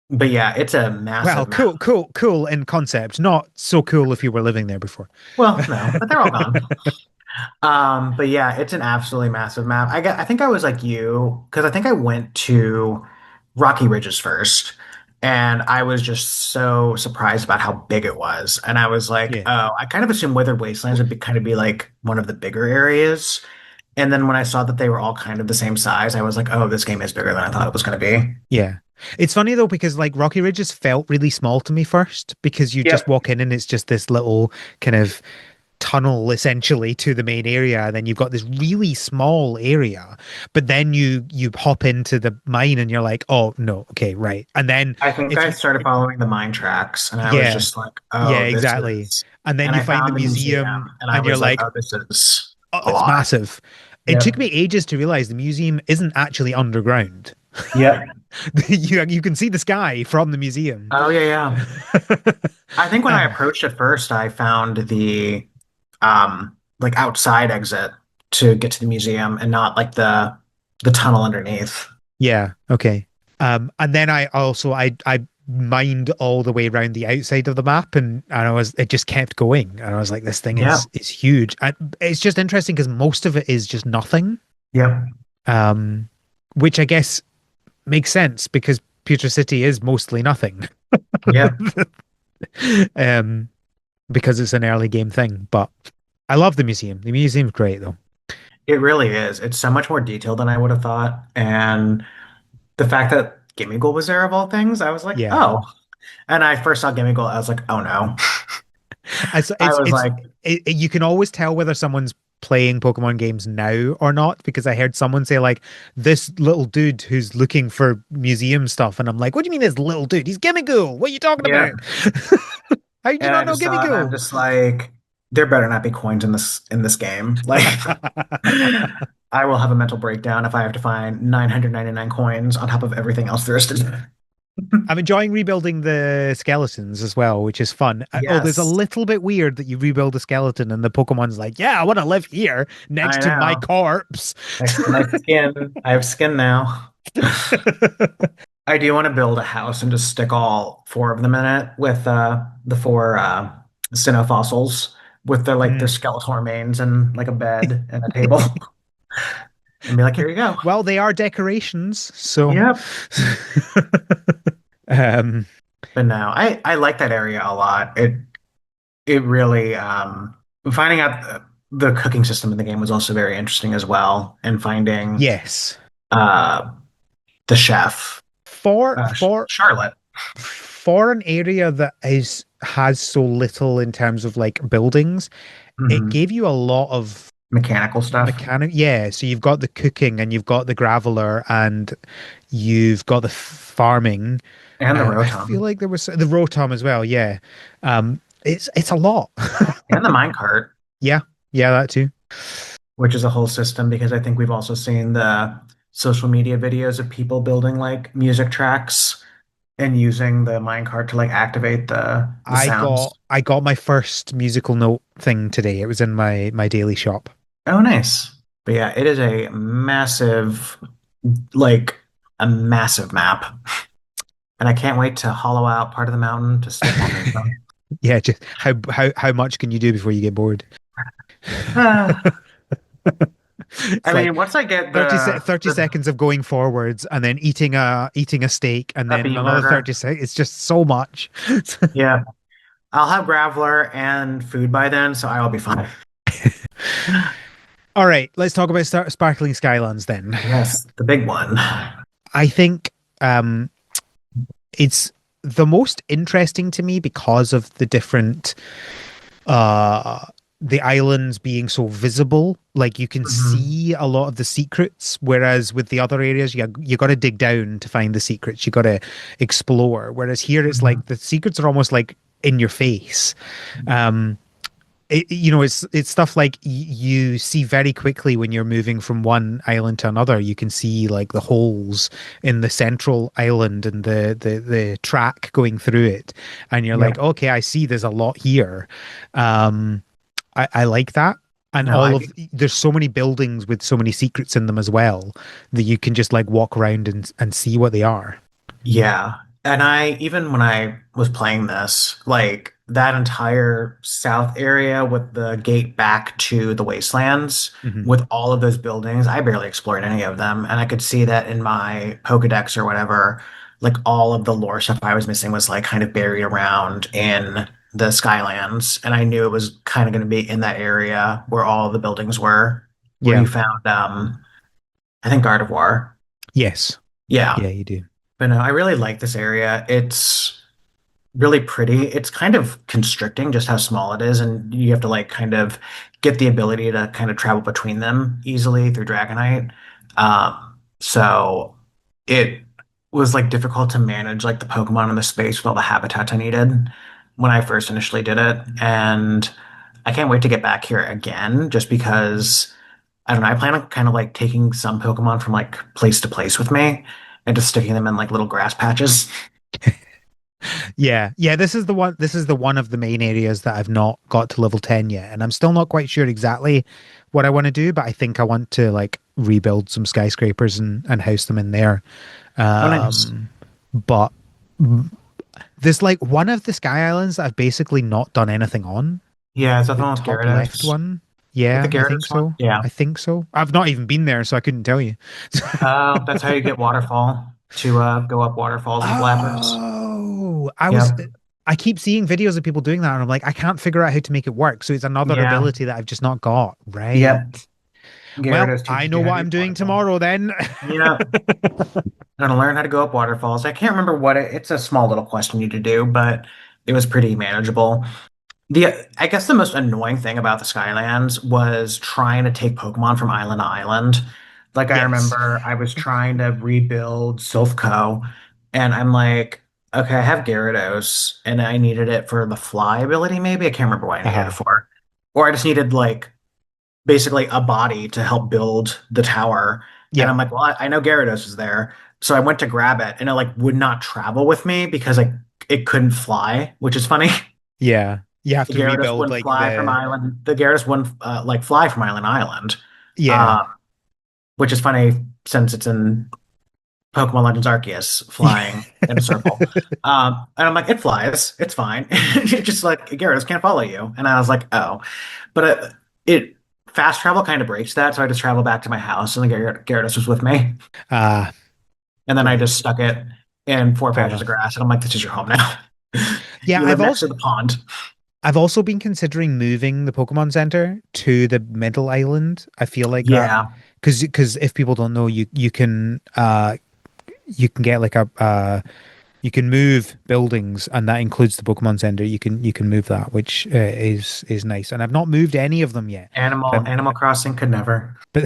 but yeah, it's a Well, massive map. cool in concept. Not so cool if you were living there before. Well, no, but they're all gone. But yeah, it's an absolutely massive map. I think I was like you because I think I went to Rocky Ridges first, and I was just so surprised about how big it was. And I was like, Yeah. oh, I kind of assumed Withered Wastelands would kind of be like one of the bigger areas. And then when I saw that they were all kind of the same size, I was like, oh, this game is bigger than I thought it was going to be. Yeah. It's funny though because like Rocky Ridges felt really small to me first because you just Yep. walk in and it's just this little kind of tunnel essentially to the main area and then you've got this really small area but then you hop into the mine and you're like oh no okay right and then I think if I you started following the mine tracks, and I was yeah just like, yeah oh, this exactly is. and then And you I find the found the museum, museum and I and you're was like, like oh, this is oh a it's lot. massive. It took Yep. me ages to realize the museum isn't actually underground. Yep. You can see the sky from the museum. Oh yeah, yeah. I think when I uh, approached it first, I found the like outside exit to get to the museum and not like the tunnel underneath. Yeah. Okay. And then I also I mined all the way around the outside of the map, and it just kept going, and I was like, this thing Yeah. is huge. It's just interesting because most of it is just nothing, Yep. um, which I guess makes sense because Future City is mostly nothing, Yep. um, because it's an early game thing. But I love the museum. The museum's great though. It really is. It's so much more detailed than I would have thought. And the fact that Gimmighoul was there of all things, I was like, Yeah. oh. And I first saw Gimmighoul, I was like, oh no. It's I it's was it's like, you can always tell whether someone's playing Pokemon games now or not because I heard someone say like this little dude who's looking for museum stuff, and I'm like, what do you mean this little dude? He's Gimmighoul. What are you talking yeah. about? How did you And I not know just saw it and I'm Gimmighoul? just like, there better not be coins in this game. Like I will have a mental breakdown if I have to find 999 coins on top of everything else there is to do. I'm enjoying rebuilding the skeletons as well, which is fun. Oh, there's a Yes, little bit weird that you rebuild a skeleton and the Pokemon's like, yeah, I want to live here I next to my know. corpse. Next to my skin. I have skin now. I do want to build a house and just stick all four of them in it with the four Sinnoh fossils with their Mm. skeletal remains and like a bed and a table and be like, here you go. Well, they are decorations, so Yep. um But no, I like that area a lot. It really finding out the cooking system in the game was also very interesting as well, and finding yes. uh the chef, For for Charlotte. for an area that is has so little in terms of like buildings, it Mhm. gave you a lot of Mechanical stuff mechanic. Yeah, so you've got the cooking and you've got the graveler and you've got the farming. and the I feel Rotom like there was the Rotom as well. Yeah, it's a lot. and the minecart, Yeah, yeah, that too. which is a whole system because I think we've also seen the social media videos of people building like music tracks and using the minecart to like activate the sounds. I got my first musical note thing today. It was in my daily shop. Oh, nice. But yeah, it is like a massive map. And I can't wait to hollow out part of the mountain to stick momentum. Yeah, just how much can you do before you get bored? Ah, It's I like mean, once I get 30 seconds of going forwards and then eating a steak and a then bean another burger, 30 seconds. It's just so much. yeah, I'll have Graveler and food by then, so I'll be fine. All right, let's talk about Sparkling Skylands then. Yes, the big one. I think um it's the most interesting to me because of the different uh the islands being so visible, like you can Mhm. see a lot of the secrets, whereas with the other areas you got to dig down to find the secrets, you got to explore, whereas here it's like Mhm. the secrets are almost like in your face. um it's stuff like you see very quickly when you're moving from one island to another. You can see like the holes in the central island and the track going through it, and you're like, Yep. okay, I see there's a lot here. um I like that. And No, all of there's so many buildings with so many secrets in them as well that you can just like walk around and see what they are. yeah. And even when I was playing this, like that entire south area with the gate back to the wastelands, Hmm. with all of those buildings, I barely explored any of them. And I could see that in my Pokedex or whatever, like all of the lore stuff I was missing was like kind of buried around in the Skylands. And I knew it was kind of going to be in that area where all the buildings were, where Yeah. you found, I think Gardevoir. Yes. Yeah. Yeah, you do. But no, I really like this area. It's really pretty. It's kind of constricting just how small it is, and you have to like kind of get the ability to kind of travel between them easily through Dragonite. So it was like difficult to manage like the Pokemon in the space with all the habitats I needed when I first initially did it. And I can't wait to get back here again just because I don't know. I plan on kind of like taking some Pokemon from like place to place with me and just sticking them in like little grass patches. Yeah, yeah, this is the one. This is the one of the main areas that I've not got to level 10 yet, and I'm still not quite sure exactly what I want to do, but I think I want to like rebuild some skyscrapers and house them in there. Oh, nice. Um, but There's like one of the Sky Islands that I've basically not done anything on. Yeah, is that the The one with top left Gyarados? Is one. that the Yeah, I think Gyarados one? so. Yeah. I think so. I've not even been there, so I couldn't tell you. Oh, that's how you get waterfall to go up waterfalls with ladders. Oh, Yep. I keep seeing videos of people doing that, and I'm like, I can't figure out how to make it work. So it's another Yeah. ability that I've just not got. Right. Yep. Well, Gyarados I teaches know you how what to I'm use doing waterfall. tomorrow then. Yeah. Gonna learn how to go up waterfalls. I can't remember what it's a small little quest you need to do, but it was pretty manageable. I guess the most annoying thing about the Skylands was trying to take Pokemon from island to island. Like I Yes. remember I was trying to rebuild Silphco, and I'm like, okay, I have Gyarados, and I needed it for the fly ability, maybe. I can't remember what I needed it Uh-huh. for. Or I just needed like basically a body to help build the tower. And Yeah. I'm like, well, I know Gyarados is there. So I went to grab it and it like would not travel with me because it couldn't fly, which is funny. Yeah. You have The to Gyarados rebuild wouldn't like fly from the island. The Gyarados wouldn't like fly from island to island, yeah. uh, which is funny since it's in Pokemon Legends Arceus Yeah. flying in a circle. And I'm like, it flies, it's fine. It's just like Gyarados can't follow you. And I was like, oh, but it fast travel kind of breaks that. So I just travel back to my house and the Gyarados was with me. Ah, And then I right. just stuck it in four Fair patches of enough. grass. And I'm like, this is your home now. Yeah, You live next to the pond. I've also been considering moving the Pokemon Center to the middle island. I feel like that Yeah. because if people don't know, you can get like a you can move buildings, and that includes the Pokemon Center. You can move that, which is nice. And I've not moved any of them yet. But Animal Crossing could never. but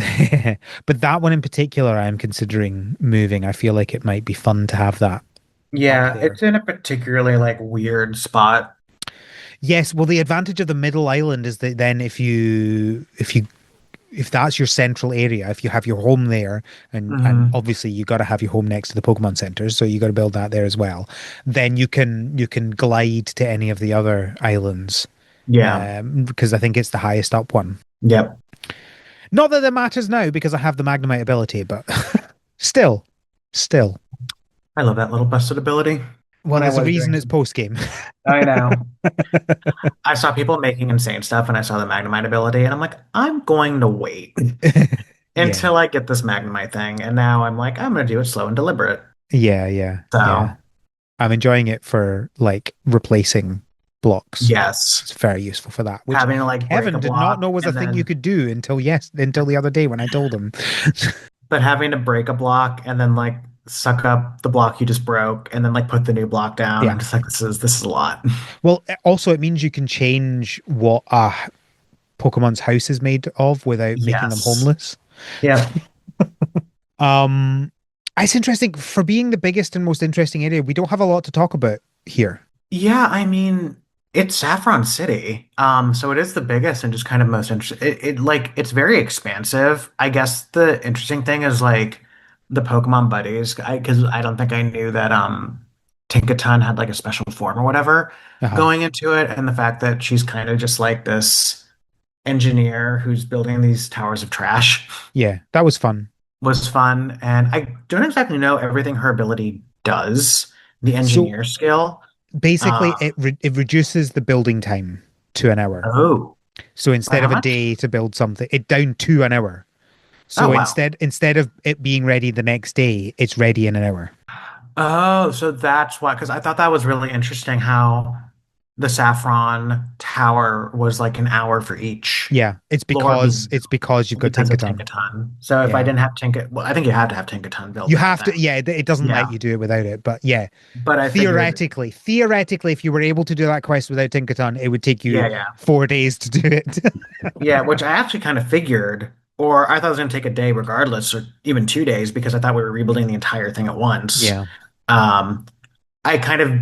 but that one in particular, I am considering moving. I feel like it might be fun to have that up Yeah, there. it's in a particularly like weird spot. Yes, well, the advantage of the middle island is that then if that's your central area, if you have your home there, and Hmm. obviously you got to have your home next to the Pokemon centers, so you got to build that there as well. Then you can glide to any of the other islands, Yeah. because I think it's the highest up one. Yep. Not that it matters now because I have the Magnemite ability, but still, still. I love that little busted ability Well, when I there's a was reason doing it's some. post game. I know. I saw people making insane stuff and I saw the Magnemite ability and I'm like, I'm going to wait Yeah, until I get this Magnemite thing. And now I'm like, I'm going to do it slow and deliberate. yeah. So, I'm enjoying it for like replacing blocks. yes, It's very useful for that, which having to like break a Kevin did not block know was a and thing you then, could do until the other day when I told him. but having to break a block and then like suck up the block you just broke and then like put the new block down. Yeah. I'm just like, this is a lot. Well, also it means you can change what a Pokemon's house is made of without making them Yes. homeless. Yep. Um, it's interesting for being the biggest and most interesting area. We don't have a lot to talk about here. Yeah, I mean, it's Saffron City. So it is the biggest and just kind of most interesting. It like it's very expansive. I guess the interesting thing is like the Pokemon buddies. Because I don't think I knew that Tinkaton had like a special form or whatever Uh-huh. going into it, and the fact that she's kind of just like this engineer who's building these towers of trash Yeah, that was fun. was fun. And I don't exactly know everything her ability does, the So engineer skill. basically, Um, it reduces the building time to an hour. oh. So By instead how of a much? day to build something, it down to an hour. Oh So wow. instead of it being ready the next day, it's ready in an hour. Oh, so that's why, because I thought that was really interesting how the Saffron Tower was like an hour for each Yeah, floor it's because you've got because of Tinkaton. Tinkaton. So if I Yeah. didn't have well, I think you had to have Tinkaton build You that have thing. to, yeah, it doesn't let Yeah. you do it without it. But yeah, But I figured, theoretically, if you were able to do that quest without Tinkaton, it would take you yeah, yeah. 4 days to do it. Yeah, which I actually kind of figured, or I thought it was going to take a day regardless, or even 2 days, because I thought we were rebuilding the entire thing at once. Yeah. Um, I kind of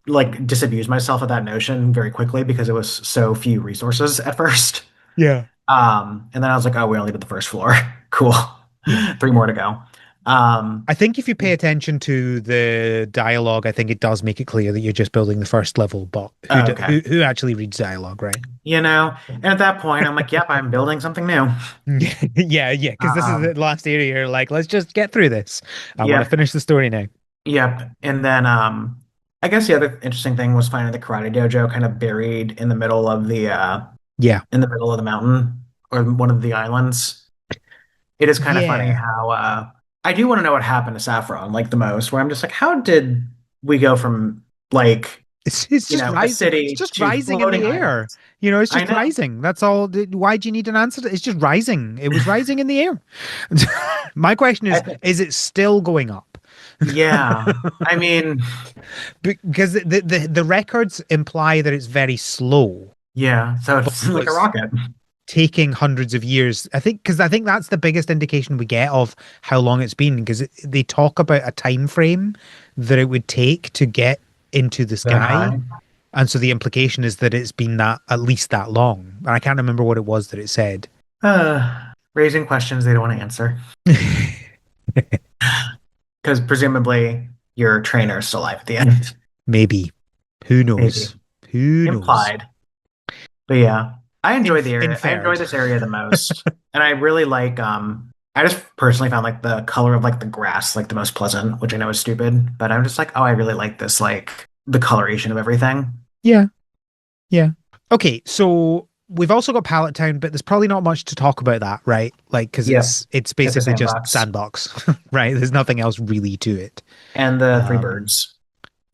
like disabused myself of that notion very quickly because it was so few resources at first. Yeah. And then I was like, oh, we only did the first floor. Cool. Yeah. 3 more to go. Um, I think if you pay attention to the dialogue, I think it does make it clear that you're just building the first level, but okay. who actually reads dialogue, right? And at that point, I'm like, yep, I'm building something new. Yeah, because this is the Um, last area. You're like, let's just get through this. I want to yep, finish the story now. yep. And then I guess the other interesting thing was finding the karate dojo kind of buried Yeah. in the middle of the mountain or one of the islands. It is kind of funny Yeah. how I do want to know what happened to Saffron, like the most, where I'm just like, how did we go from like, It's just a rising. It's city just to rising in floating the air. islands? It's I just know. rising. That's all. Why do you need an answer? It's just rising. It was rising in the air. My question I think, is it still going up? yeah. I mean, Because the records imply that it's very slow, yeah. So but it's like a was rocket. taking hundreds of years. I think that's the biggest indication we get of how long it's been, because they talk about a time frame that it would take to get into the That sky. high. And so the implication is that it's been that at least that long. And I can't remember what it was that it said. Raising questions they don't want to answer because presumably your trainer is still alive at the end. Maybe. Who Maybe knows? Who knows? implied. But yeah, I enjoy the area. I enjoy Inferred. this area the most. And I really like I just personally found like the color of like the grass like the most pleasant, which I know is stupid, but I'm just like, oh, I really like this like the coloration of everything. Yeah. Yeah. Okay, so we've also got Pallet Town, but there's probably not much to talk about that, right? Like, because Yep. it's It's a basically just sandbox. sandbox, right? There's nothing else really to it. And the three Um, birds.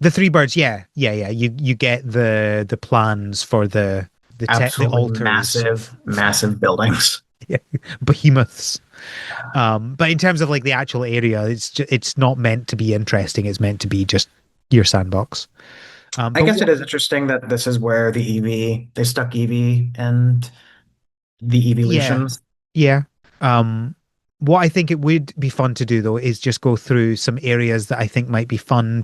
the three birds, yeah, yeah, yeah. You get the plans for the Absolutely altars, massive, massive buildings. yeah, behemoths. But in terms of like the actual area, it's not meant to be interesting. It's meant to be just your sandbox. I But guess what? it is interesting that this is where the they stuck Eevee and the Yeah, evolutions. yeah. Um, what I think it would be fun to do though is just go through some areas that I think might be fun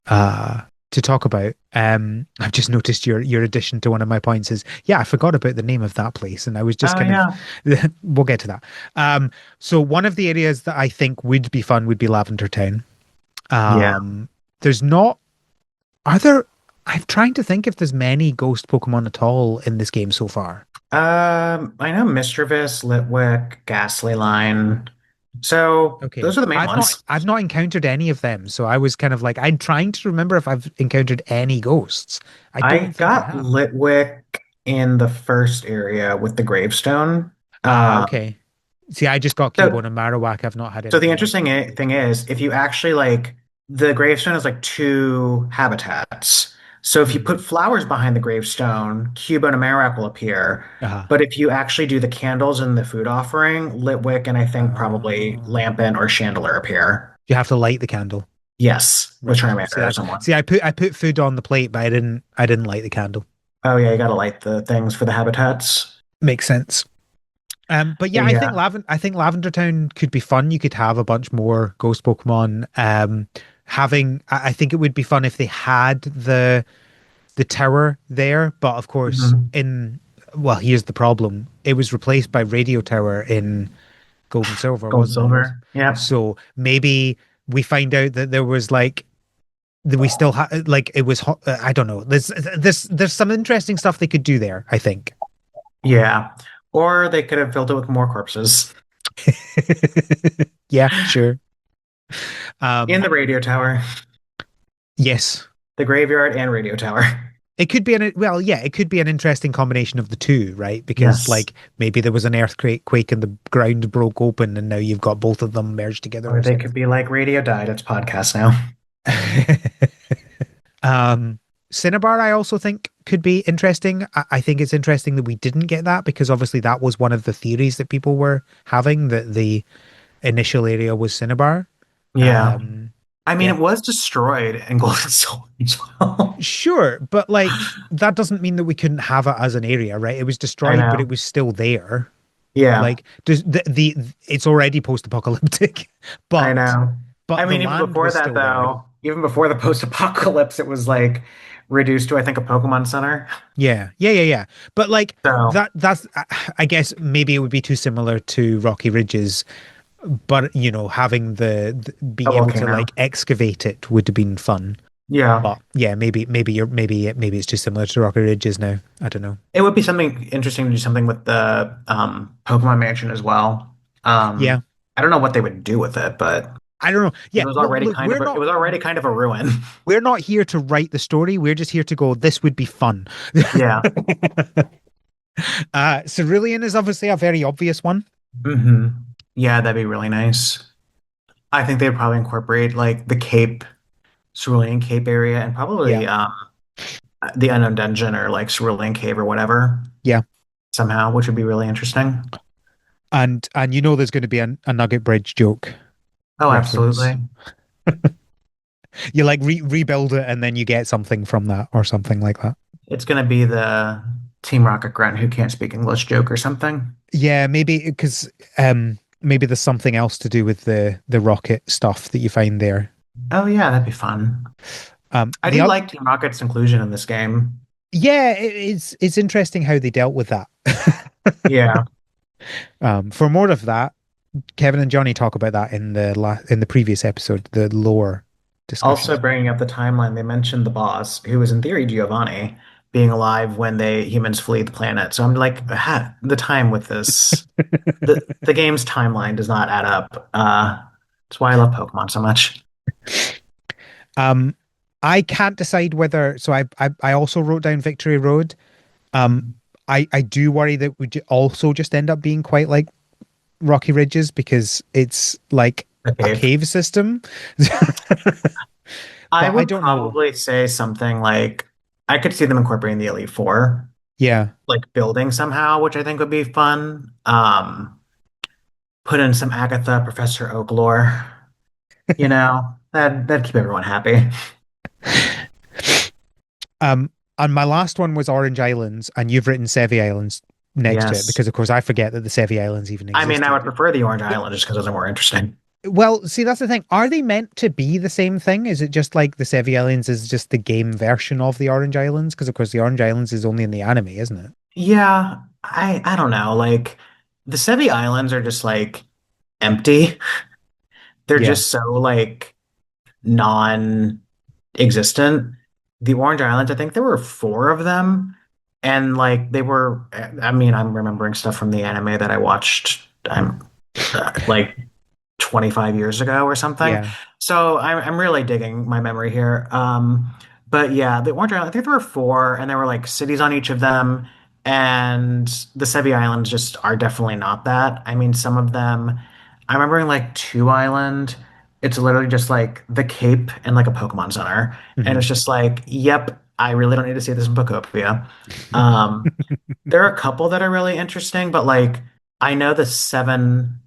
uh to talk about. I've just noticed your addition to one of my points is, yeah, I forgot about the name of that place, and I was just Oh kind of yeah. we'll get to that. So one of the areas that I think would be fun would be Lavender Town. Yeah. There's not are there I'm trying to think if there's many ghost Pokemon at all in this game so far. I know Mischievous, Litwick, Ghastly Line. So Okay. those are the main ones. I've not encountered any of them, so I was kind of like I'm trying to remember if I've encountered any ghosts. I I don't think I got have. Litwick in the first area with the gravestone. Ah, Uh, okay. See, I just got so Cubone and Marowak. I've not had So the anything like interesting thing is, if you actually like the gravestone is like two habitats. So if you Mhm. put flowers behind the gravestone, Cuba and Amaranth will appear. Uh-huh. But if you actually do the candles and the food offering, Litwick and I think probably Uh, Lampin or Chandelier appear. you have to light the candle. Yes, with Right. Charmander or someone. I put food on the plate, but I didn't light the candle. Oh yeah, you gotta light the things for the habitats. Makes sense. But yeah, But yeah. I think Lavender Town could be fun. You could have a bunch more ghost Pokemon. I think it would be fun if they had the tower there, but of course, Mhm. here's the problem. It was replaced by Radio Tower in Gold and Silver, Gold, wasn't it? silver. Yep. So maybe we find out that there was like that we still have like it was I don't know. There's some interesting stuff they could do there, I think. Yeah. Or they could have filled it with more corpses Yeah, sure. in Um, the radio tower. yes. The graveyard and radio tower. It could be yeah, it could be an interesting combination of the two, right? Because Yes. like maybe there was an earthquake quake and the ground broke open and now you've got both of them merged together Or or they could something. be like Radio Died. It's podcast now. um Cinnabar I also think could be interesting. I think it's interesting that we didn't get that because obviously that was one of the theories that people were having that the initial area was Cinnabar. Yeah. Um I mean, yeah. it was destroyed in Gold and Silver as well. Sure, but like that doesn't mean that we couldn't have it as an area, right? It was I destroyed, but it know. was still there. Yeah, Like does the it's already post-apocalyptic, I but know. I the mean, even land before was that, still there. though, even before the post-apocalypse, it was like reduced to, I think, a Pokemon Center. Yeah, yeah, yeah, yeah. But like So, that's I guess maybe it would be too similar to Rocky Ridges, but having the a being able to volcano. like excavate it would have been fun. Yeah. But yeah, maybe it's too similar to Rocky Ridges now. I don't know. It would be something interesting to do something with the Pokemon Mansion as well. Yeah. I don't know what they would do with it, but I don't know. It Yeah, was well, already look, kind of it was already kind of a ruin. we're not here to write the story. We're just here to go, this would be fun. Yeah. Cerulean is obviously a very obvious one. hmm Yeah, that'd be really nice. I think they'd probably incorporate like the Cape, Cerulean Cape area, and Yeah, probably the Unknown Dungeon or like Cerulean Cave or whatever yeah. somehow, which would be really interesting. And you know there's going to be a Nugget Bridge joke Oh, reference. absolutely. You like rebuild it and then you get something from that or something like that. It's gonna be the Team Rocket Grunt who can't speak English joke or something. Yeah, maybe because maybe there's something else to do with the rocket stuff that you find there. Oh yeah, that'd be fun. I The do other, like Team Rocket's inclusion in this game. yeah, it's interesting how they dealt with that. Yeah. For more of that, Kevin and Johnny talk about that in the previous episode, the lore Also, discussions. bringing up the timeline, they mentioned the boss, who was in theory Giovanni, being alive when they humans flee the planet. So I'm like, the time with this, the game's timeline does not add up. That's why I love Pokemon so much. Um, I can't decide whether. So I also wrote down Victory Road. Um, I do worry that we also just end up being quite like Rocky Ridges because it's like The a cave. cave system. I But I would don't know. probably say something like I could see them incorporating the Elite Four, Yeah. like building somehow, which I think would be fun. Put in some Agatha, Professor Oak lore, that'd keep everyone happy. Um, and my last one was Orange Islands, and you've written Sevi Islands next to it Yes. because, of course, I forget that the Sevi Islands even I mean, I would existed. prefer the Orange Island just because those are more interesting. Well, see, that's the thing. Are they meant to be the same thing? Is it just like the Sevi Islands is just the game version of the Orange Islands? Because, of course, the Orange Islands is only in the anime, isn't it? Yeah, I don't know. Like the Sevi Islands are just like empty. They're Yeah. just so like non-existent. The Orange Islands, I think there were four of them, and like they were. I mean, I'm remembering stuff from the anime that I watched. I'm like 25 years ago or something. Yeah. So I'm really digging my memory here. But yeah, the Orange Island, I think there were four, and there were like cities on each of them. And the Sevi Islands just are definitely not that. I mean, some of them, I'm remembering like Two Island. It's literally just like the Cape and like a Pokemon Center. And Hmm. it's just like, yep, I really don't need to see this in Pokopia. Um, there are a couple that are really interesting, but like I know the seven.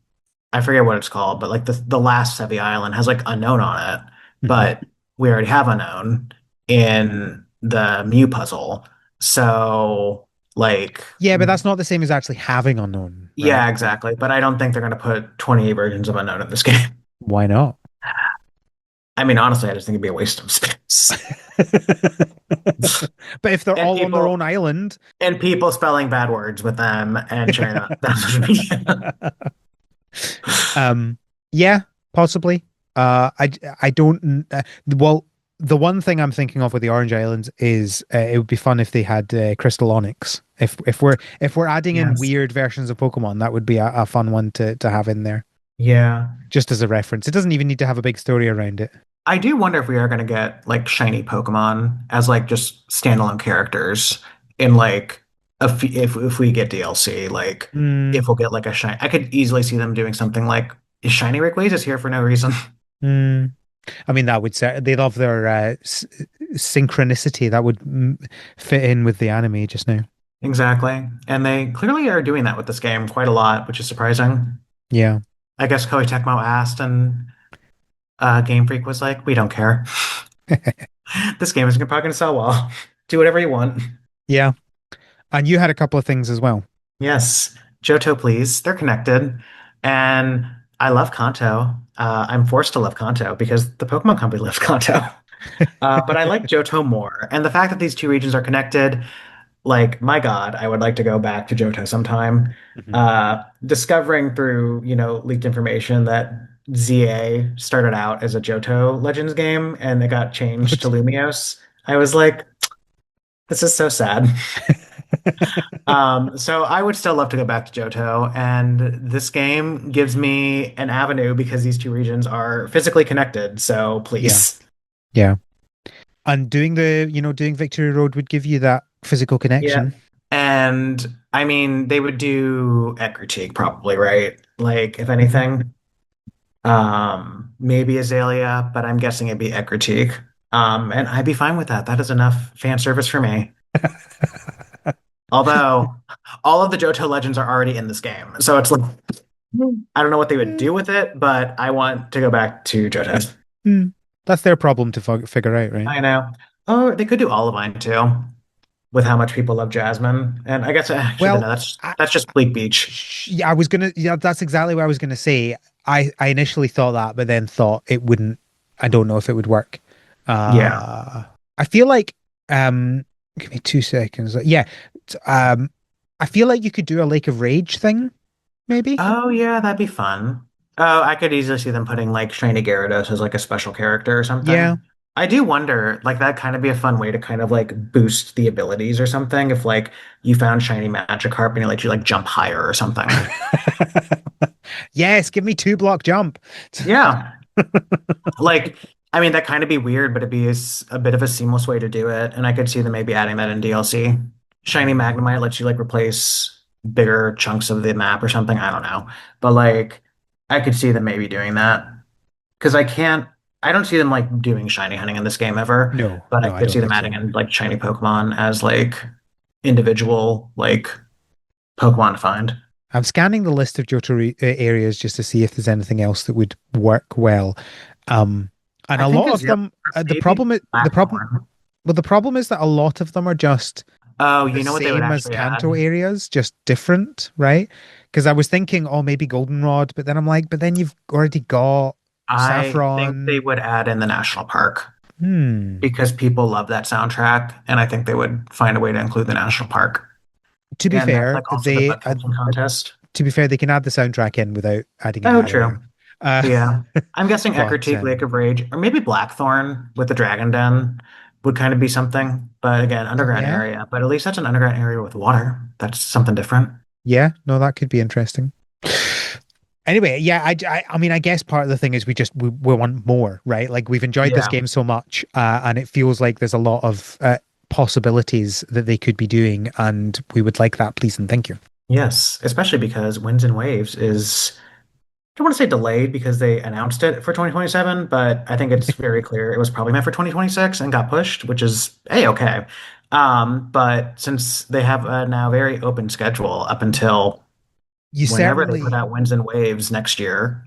I forget what it's called, but like the last Sevi Island has like unknown on it, Hmm. but we already have unknown in the Mew puzzle. So like Yeah, but that's not the same as actually having unknown, right? yeah, exactly. But I don't think they're gonna put 28 versions of unknown in this game. Why not? I mean, honestly, I just think it'd be a waste of space. But if they're And all on their own people island, and people spelling bad words with them and sharing them on social media. yeah, possibly. I don't. Well, the one thing I'm thinking of with the Orange Islands is it would be fun if they had Crystal Onyx. If we're adding in Yes. weird versions of Pokemon, that would be a fun one to have in there, Yeah. just as a reference. It doesn't even need to have a big story around it. I do wonder if we are going to get like shiny Pokemon as like just standalone characters in like if we get DLC, like Hmm. if we'll get like a shiny. I could easily see them doing something like is Shiny Rayquaza is here for no reason. Hmm. I mean, that would they love their synchronicity. That would fit in with the anime just now. Exactly. And they clearly are doing that with this game quite a lot, which is surprising. Yeah. I guess Koei Tecmo asked and Game Freak was like, we don't care. This game is probably going to sell well. Do whatever you want. Yeah. And you had a couple of things as well. Yes, Johto, please. They're connected. And I love Kanto. I'm forced to love Kanto because the Pokemon Company loves Kanto. But I like Johto more. And the fact that these two regions are connected, like, my God, I would like to go back to Johto sometime. Mhm. Discovering through, leaked information that ZA started out as a Johto Legends game and it got changed to Lumiose. I was like, this is so sad. So I would still love to go back to Johto, and this game gives me an avenue because these two regions are physically connected. So Yeah, please. yeah. And doing Victory Road would give you that physical Yeah. connection. And I mean, they would do Ecruteak probably, right? Like, if anything, maybe Azalea, but I'm guessing it'd be Ecruteak. And I'd be fine with that. That is enough fan service for me. Although all of the Johto legends are already in this game. So it's like, I don't know what they would do with it, but I want to go back to Johto. Hmm. That's their problem to figure out, right? I know. Oh, they could do Olivine too, with how much people love Jasmine. And I guess actually, Well, no, that's I, that's just Bleak Beach. yeah, I was gonna. Yeah, that's exactly what I was gonna say. I initially thought that, but then thought it wouldn't. I don't know if it would work. Yeah. Uh, I feel like. Um, Give me 2 seconds. Yeah. I feel like you could do a Lake of Rage thing, maybe. Oh yeah, that'd be fun. Oh, I could easily see them putting like Shiny Gyarados as like a special character or Yeah. something. I do wonder, like that kind of be a fun way to kind of like boost the abilities or something if like you found Shiny Magikarp and it let you like jump higher or something. Yes, give me 2 block jump. Yeah. Like, I mean, that kind of be weird, but it'd be a bit of a seamless way to do it. And I could see them maybe adding that in DLC. Shiny Mm, Magnemite lets you like replace bigger chunks of the map or something. I don't know. But like, I could see them maybe doing that. Because I don't see them like doing shiny hunting in this game ever. no, But I no, I could don't see them think adding so. in like shiny Pokemon as like individual like Pokemon to find. I'm scanning the list of Johto areas just to see if there's anything else that would work well. Um, and I a think lot a of zero, them, maybe Blackthorn. the problem is that a lot of them are just Oh, the you know what they would same as actually Kanto add? areas, just different, right? Because I was thinking, oh, maybe Goldenrod, but then I'm like, but then you've already got I think they Saffron. would add in the national park Hmm. because people love that soundtrack, and I think they would find a way to include the national park. To be And that's fair, like also the bug catching contest. they can add the soundtrack in without adding in Oh, the area. true. Uh, Yeah. I'm guessing but Ecruteak, Lake of Rage, or maybe Blackthorn with the Dragon Den would kind of be something. But again, underground yeah, area. But at least that's an underground area with water. That's something different. yeah, no, that could be interesting. Anyway, yeah, I mean, I guess part of the thing is we want more, right? Like we've enjoyed this Yeah. game so much, and it feels like there's a lot of possibilities that they could be doing, and we would like that, please and thank you. Yes. Especially because Winds and Waves is, I don't want to say delayed because they announced it for 2027, but I think it's very clear it was probably meant for 2026 and got pushed, which is A-okay. But since they have a now very open schedule up until You whenever they put certainly, out Winds and Waves next year,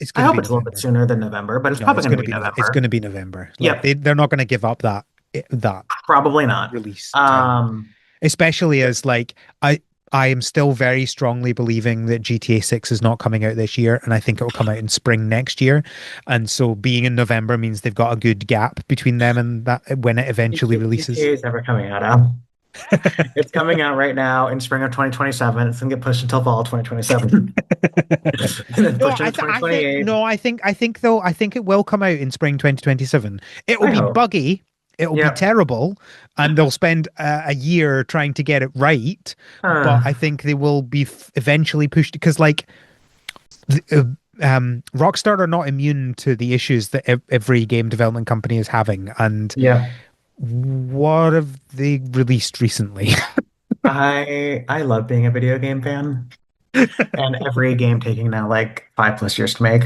it's I going to hope be it's a little bit November. sooner than November, but it's No, probably going to be It's going November. to be November. Like Yep, they're not going to give up that probably not. release time, Um, especially yeah, as like I am still very strongly believing that GTA 6 is not coming out this year, and I think it will come out in spring next year. And so being in November means they've got a good gap between them and that when it eventually releases. GTA is never coming out. Al. It's coming out right now in spring of 2027. It's going to get pushed until fall of 2027, and then No, pushed into I think 2028. no, I think though I think it will come out in spring 2027. It will I be hope. buggy, it will be Yep. terrible, and they'll spend a year trying to get it right. But I Uh, think they will be eventually pushed because like Rockstar are not immune to the issues that every game development company is having. And yeah. what have they released recently? I love being a video game fan, and every game taking now like 5+ years to make.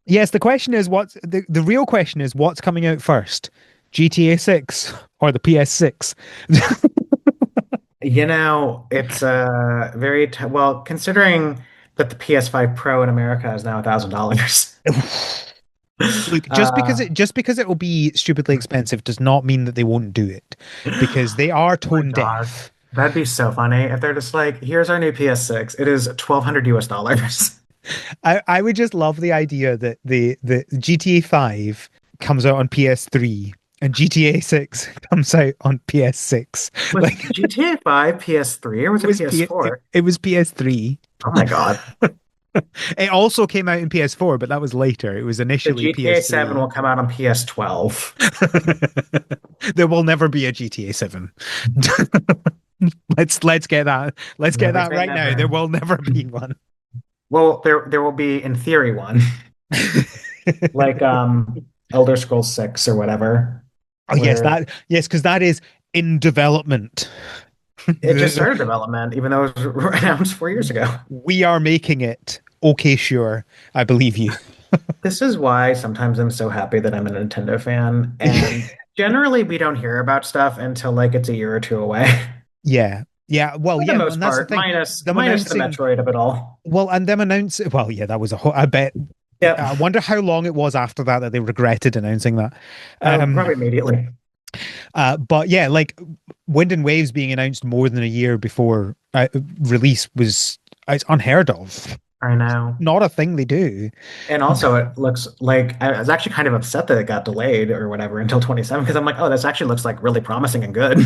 Yes, the question is the real question is what's coming out first? GTA 6 or the PS6? You know, it's very t well considering that the PS5 Pro in America is now $1,000. Look, Uh, just because it will be stupidly expensive does not mean that they won't do it because they are oh my tone God. deaf. That'd be so funny if they're just like, here's our new PS6. It is 1,200 US dollars. I would just love the idea that the GTA 5 comes out on PS3 and GTA 6 comes out on PS6. Was Like GTA 5 PS3 or was it PS4? It was PS3. Oh my God. It also came out in PS4, but that was later. It was The initially GTA 7 PS3. will come out on PS12. There will never be a GTA 7. Let's get that. Let's get Never that say right now. There never. will never be one. Well, there will be in theory one, like Elder Scrolls 6 or whatever, Oh yes, where that yes, because that is in development. it just started development, even though it was announced 4 years ago. We are making it. Okay, sure. I believe you. This is why sometimes I'm so happy that I'm a Nintendo fan, and generally we don't hear about stuff until like it's a year or two away. Yeah. Yeah. Well, For the yeah, and most that's the part, thing. Them minus the announcing, Metroid of it all. well, and them announcing, well, yeah, that was a whole, I bet, Yep. I wonder how long it was after that that they regretted announcing that. Probably immediately. But yeah, like Wind and Waves being announced more than a year before release was, it's unheard of. I know. Not a thing they do. And also, it looks like I was actually kind of upset that it got delayed or whatever until 27 because I'm like, oh, this actually looks like really promising and good.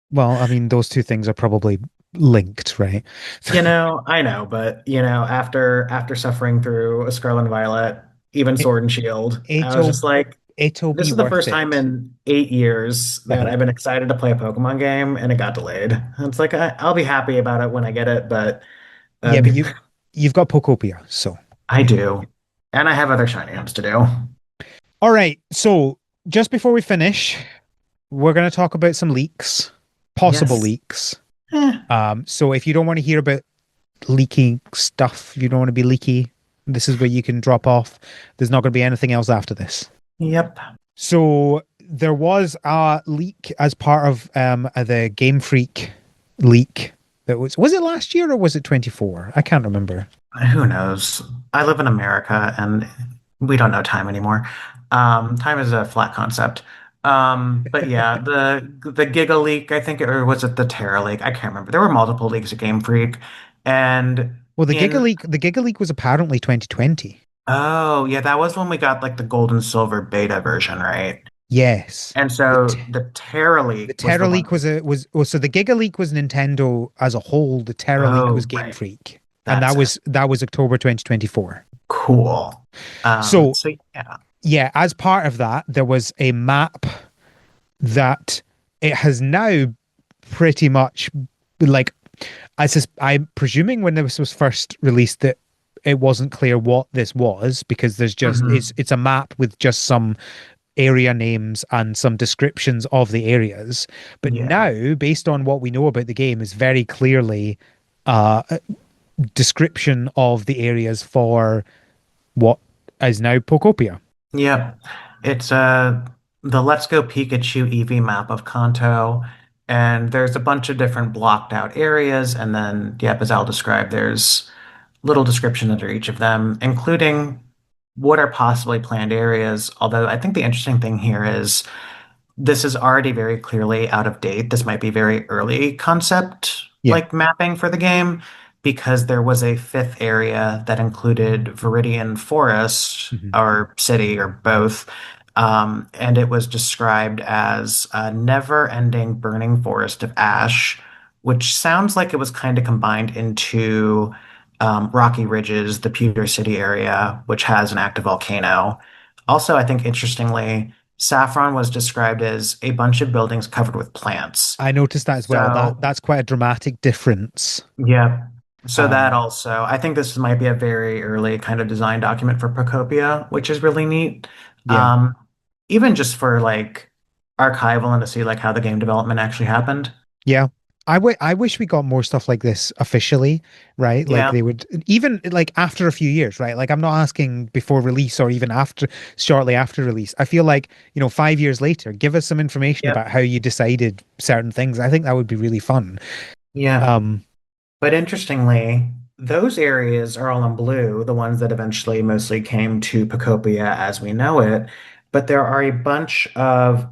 Well, I mean, those two things are probably linked, right? I know, but after suffering through a Scarlet and Violet, even It, Sword and Shield, I was it'll just like, it'll this be is the worth first time it. in 8 years I that I've hope. been excited to play a Pokemon game, and it got delayed. And it's like I'll be happy about it when I get it, but Yeah, ugh, but you've got Pokopia, so I do, and I have other shiny ones to do. all right. So just before we finish, we're going to talk about some leaks, possible Yes. leaks. Eh, So if you don't want to hear about leaking stuff, you don't want to be leaky, this is where you can drop off. There's not going to be anything else after this. yep. So there was a leak as part of the Game Freak leak that was it last year or was it 24? I can't remember. Who knows? I live in America and we don't know time anymore. Time is a flat concept. But yeah, the Giga leak, I think, or was it the Terra leak? I can't remember. There were multiple leaks at Game Freak. And Well, in The Giga Leak was apparently 2020. oh yeah, that was when we got like the gold and silver beta version, right? Yes. And The so t- the Terra the leak was Terra the one. Leak so the Giga Leak was Nintendo as a whole. The Terra Leak was Oh, Game right. Freak, and That's it. that was October 2024. Cool. So So yeah. yeah, as part of that, there was a map that it has now pretty much like I'm presuming when this was first released that it wasn't clear what this was because there's just Mhm. it's a map with just some area names and some descriptions of the areas. But Yeah. now, based on what we know about the game, is very clearly a description of the areas for what is now Pokopia. Yep. It's the Let's Go Pikachu Eevee map of Kanto. And there's a bunch of different blocked out areas. And then, yep, as Al described, there's little description under each of them, including what are possibly planned areas. Although I think the interesting thing here is this is already very clearly out of date. This might be very early concept Yeah. like mapping for the game because there was a fifth area that included Viridian Forest Mhm. or city or both. And it was described as a never-ending burning forest of ash, which sounds like it was kind of combined into Rocky Ridges, the Pewter City area, which has an active volcano. Also, I think interestingly, Saffron was described as a bunch of buildings covered with plants. I noticed that as well. So, That's quite a dramatic difference. yeah. So that Um, also, I think this might be a very early kind of design document for Pocopia, which is really neat. yeah. Um, Even just for like archival and to see like how the game development actually happened. Yeah. I wish we got more stuff like this officially, right? Like Yeah. they would even like after a few years, right? Like I'm not asking before release or even after shortly after release. I feel like, 5 years later, give us some information Yep. about how you decided certain things. I think that would be really fun. Yeah. Um, But interestingly, those areas are all in blue, the ones that eventually mostly came to Pocopia as we know it. But there are a bunch of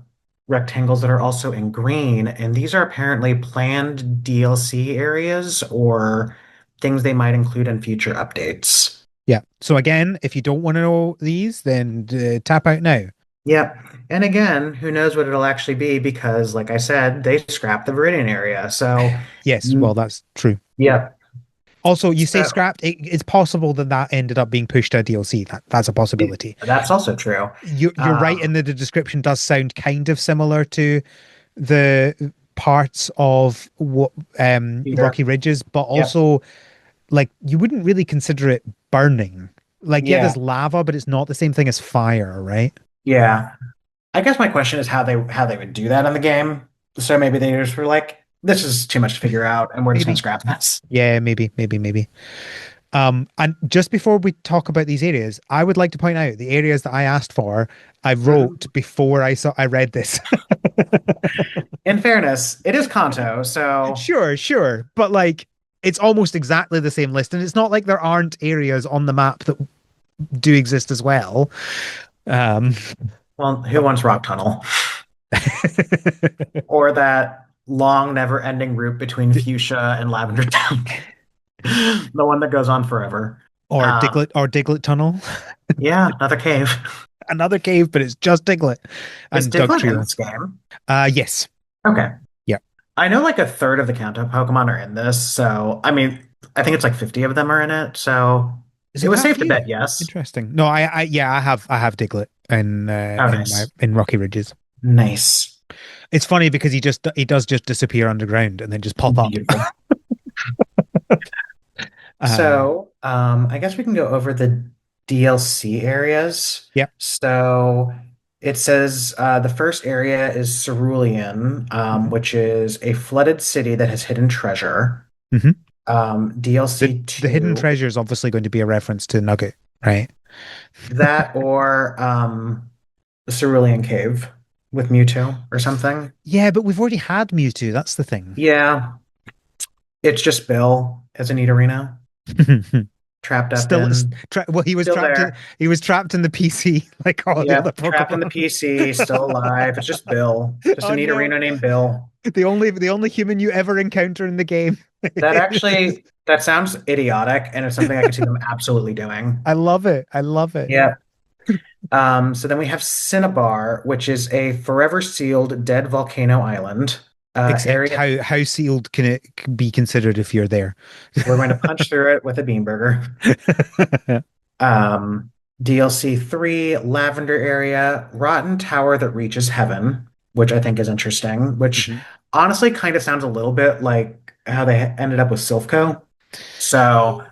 rectangles that are also in green, and these are apparently planned DLC areas or things they might include in future updates. yeah. So again, if you don't want to know these, then tap out now. Yep. And again, who knows what it'll actually be because, like I said, they scrapped the Viridian area. So, Yes, well, mm, that's true. yep. Also, you say So scrapped. It's possible that that ended up being pushed to DLC. That's a possibility. that's also true. You're right in Um, that the description does sound kind of similar to the parts of what Peter. Rocky Ridges, but Yep. also like you wouldn't really consider it burning. Like, yeah, there's Yeah. lava, but it's not the same thing as fire, right? Yeah. I guess my question is how they would do that in the game. So maybe they just were like, this is too much to figure out, and we're just gonna Maybe. scrap this. Yeah, maybe. And just before we talk about these areas, I would like to point out the areas that I asked for, I Mhm. wrote before I read this. In fairness, it is Kanto, so Sure, but like it's almost exactly the same list, and it's not like there aren't areas on the map that do exist as well. Um, well, who but wants Rock Tunnel? Or that long, never-ending route between Fuchsia and Lavender Town. The one that goes on forever. or Um, Diglett Tunnel, yeah, another cave. another cave, but it's just Diglett Is and Doug Diglett in Trio. this game? Yes, Okay. yeah. I know like a third of the Kanto Pokemon are in this, so I mean, I think it's like 50 of them are in it, so Is it it was that safe to few? bet yes. Interesting. No, yeah, I have Diglett Oh, in my nice. in Rocky Ridges. Nice. It's funny because he does just disappear underground and then just pop up. Beautiful. Uh, So, I guess we can go over the DLC areas. yeah. So it says the first area is Cerulean, hmm which is a flooded city that has hidden treasure. hmm DLC The hidden 2, treasure is obviously going to be a reference to Nugget, right? that or the Cerulean Cave with Mewtwo or something. Yeah, but we've already had Mewtwo. That's the thing. Yeah, it's just Bill as a Nidorino trapped up Still, in, well, still there. he was trapped in the PC like all the other Yep, trapped in the Pokemon. PC, still alive. It's just Bill, just a Oh no, Nidorino named Bill. the only human you ever encounter in the game. That sounds idiotic, and it's something I could see them absolutely doing. I love it. I love it. Yeah. So then we have Cinnabar, which is a forever sealed dead volcano island. Except Area how sealed can it be considered if you're there? we're going to punch through it with a bean burger. Um, DLC 3, Lavender Area, Rotten Tower that reaches heaven, which I think is interesting, which Mhm. honestly kind of sounds a little bit like how they ended up with Silphco. So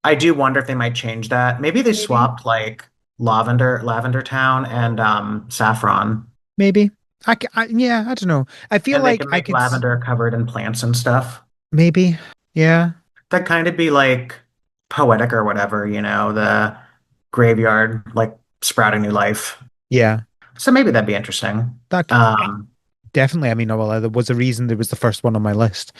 I do wonder if they might change that. Maybe they Maybe, swapped like Lavender Town and Saffron, maybe. Yeah, I don't know. I feel and they like can I make could lavender covered in plants and stuff. maybe. Yeah, That kind of be like poetic or whatever, the graveyard like sprouting new life. yeah. So maybe that'd be interesting. That Um, definitely. I mean, well, there was a reason there was the first one on my list.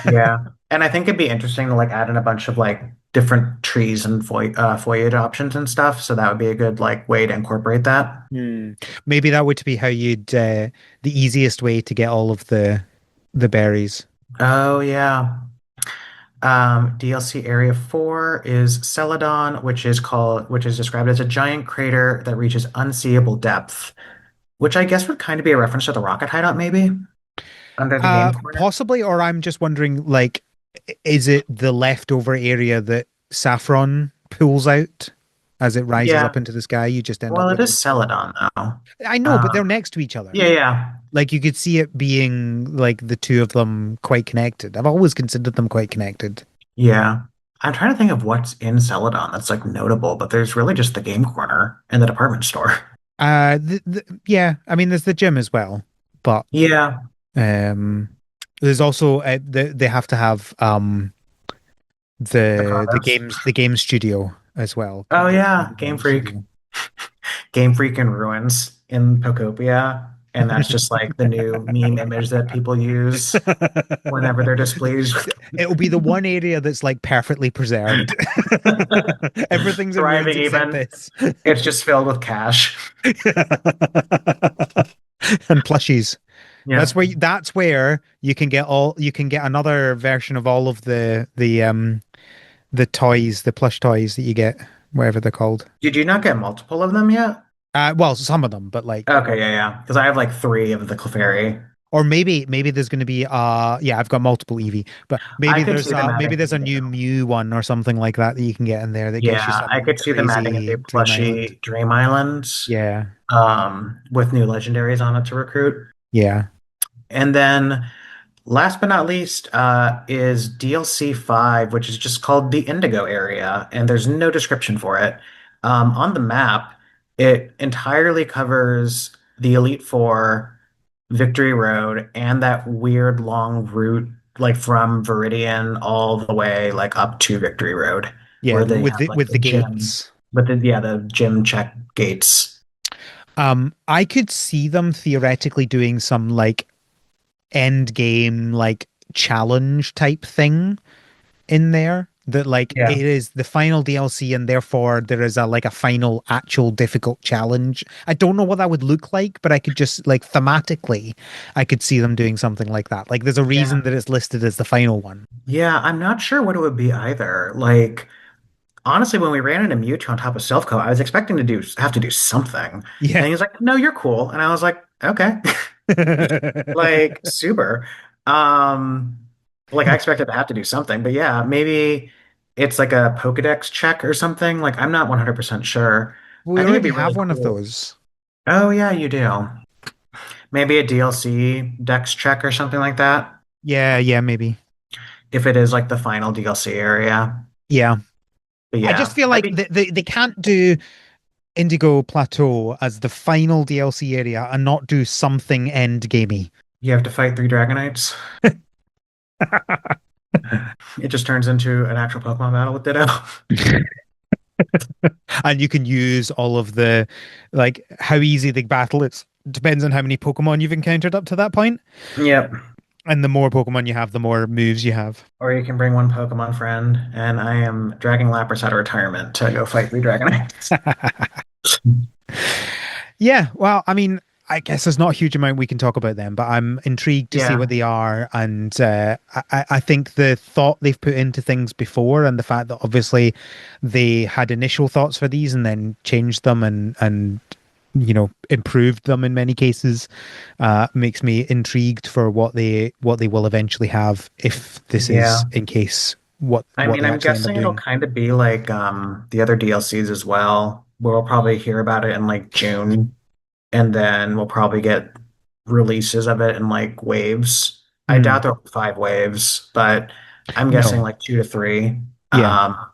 yeah. And I think it'd be interesting to like add in a bunch of like different trees and foliage options and stuff. So that would be a good like way to incorporate that. Hmm. Maybe that would be how you'd the easiest way to get all of the berries. Oh yeah. DLC Area 4 is Celadon, which is described as a giant crater that reaches unseeable depth, which I guess would kind of be a reference to the rocket hideout, maybe, under the game corner. Possibly, or I'm just wondering, like, is it the leftover area that Saffron pulls out as it rises Yeah. up into the sky? You just end up Well, it with is this. Celadon though. I know, but they're Um, next to each other. yeah, yeah. Like you could see it being like the two of them quite connected. I've always considered them quite connected. Yeah. I'm trying to think of what's in Celadon that's like notable, but there's really just the game corner and the department store. Yeah, I mean, there's the gym as well, but Yeah. um, there's also they have to have The condos. the game studio as well. Oh The yeah, Game game Freak. studio. Game Freak and Ruins in Pokopia. And that's just like the new meme image that people use whenever they're displeased. It'll be the one area that's like perfectly preserved. Everything's in ruins Thriving except even. this. It's just filled with cash. And plushies. Yeah. That's where you can get another version of all of the toys, the plush toys that you get, whatever they're called. Did you not get multiple of them yet? Well, some of them, but like Okay, yeah, yeah. Because I have like three of the Clefairy. Or maybe there's going to be yeah, I've got multiple Eevee, but I could see them maybe adding there's a Eevee. new Mew one or something like that that you can get in there that gets you Yeah, I some could see them adding a crazy new Dream Island. plushie Dream Islands Yeah. with new legendaries on it to recruit. Yeah. And then last but not least is DLC 5, which is just called the Indigo area, and there's no description for it. On the map, it entirely covers the Elite Four, Victory Road, and that weird long route, like from Viridian all the way like up to Victory Road, Yeah, where they have like with the the gym, gates. but the gym check gates. I could see them theoretically doing some like end game like challenge type thing in there that like it Yeah. is the final DLC and therefore there is a like a final actual difficult challenge. I don't know what that would look like, but I could just like thematically I could see them doing something like that. Like there's a reason Yeah. that it's listed as the final one. Yeah, I'm not sure what it would be either. Like, honestly, when we ran into Mewtwo on top of Selfco, I was expecting to have to do something. And Yeah. he was like, "No, you're cool." And I was like, "Okay." Like, super. Um, like I expected to have to do something, but yeah, maybe it's like a Pokedex check or something. Like, I'm not 100% sure. We I think it'd already be really have one of cool. those. Oh, yeah, you do. Maybe a DLC Dex check or something like that. Yeah, yeah, maybe. If it is like the final DLC area. Yeah. But I just yeah, feel I'd like be, they can't do Indigo Plateau as the final DLC area and not do something end gamey. you have to fight three Dragonites. It just turns into an actual Pokemon battle with Ditto. And you can use all of the like how easy the battle is depends on how many Pokemon you've encountered up to that point. Yep. And the more Pokemon you have, the more moves you have. Or you can bring one Pokemon friend, and I am dragging Lapras out of retirement to go fight three Dragonites. Yeah, well, I mean, I guess there's not a huge amount we can talk about them, but I'm intrigued to see what Yeah, they are. And I think the thought they've put into things before and the fact that obviously they had initial thoughts for these and then changed them and you know improved them in many cases makes me intrigued for what they will eventually have if this is yeah. in case I what mean, they I'm actually end up guessing it'll doing. kind of be like the other DLCs as well. We'll probably hear about it in like June, and then we'll probably get releases of it in like waves. I Hmm. doubt there'll be 5 waves, but I'm guessing No. like 2 to 3. Yeah. Um,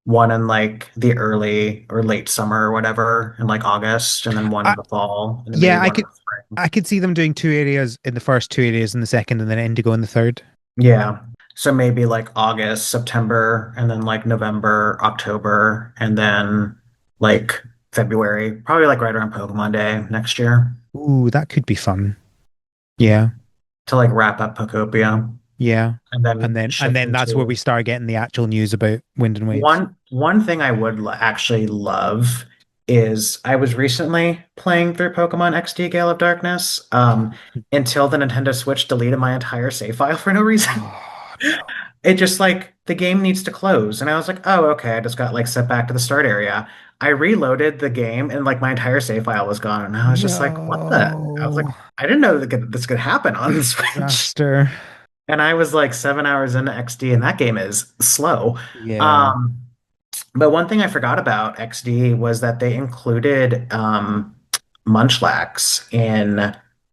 one in like the early or late summer or whatever in like August, and then one in I, the fall, and then maybe yeah, one in the spring. I could see them doing two areas in the first, two areas in the second, and then Indigo in the third. Yeah. So maybe like August, September, and then like November, October, and then like February, probably like right around Pokemon Day next year Ooh, that could be fun. Yeah, to like wrap up Pokopia yeah. and then And shift then that's where we into start getting the actual news about Wind and Waves. one thing I would actually love is I was recently playing through Pokemon XD Gale of Darkness until the Nintendo Switch deleted my entire save file for no reason. Oh no. It just like the game needs to close. And I was like, oh, okay. I just got like set back to the start area. I reloaded the game and like my entire save file was gone. And I was just like, what the? I was like, No. I didn't know that this could happen on the Switch. Disaster. And I was like 7 hours into XD and that game is slow. Yeah. Um, but one thing I forgot about XD was that they included Munchlax in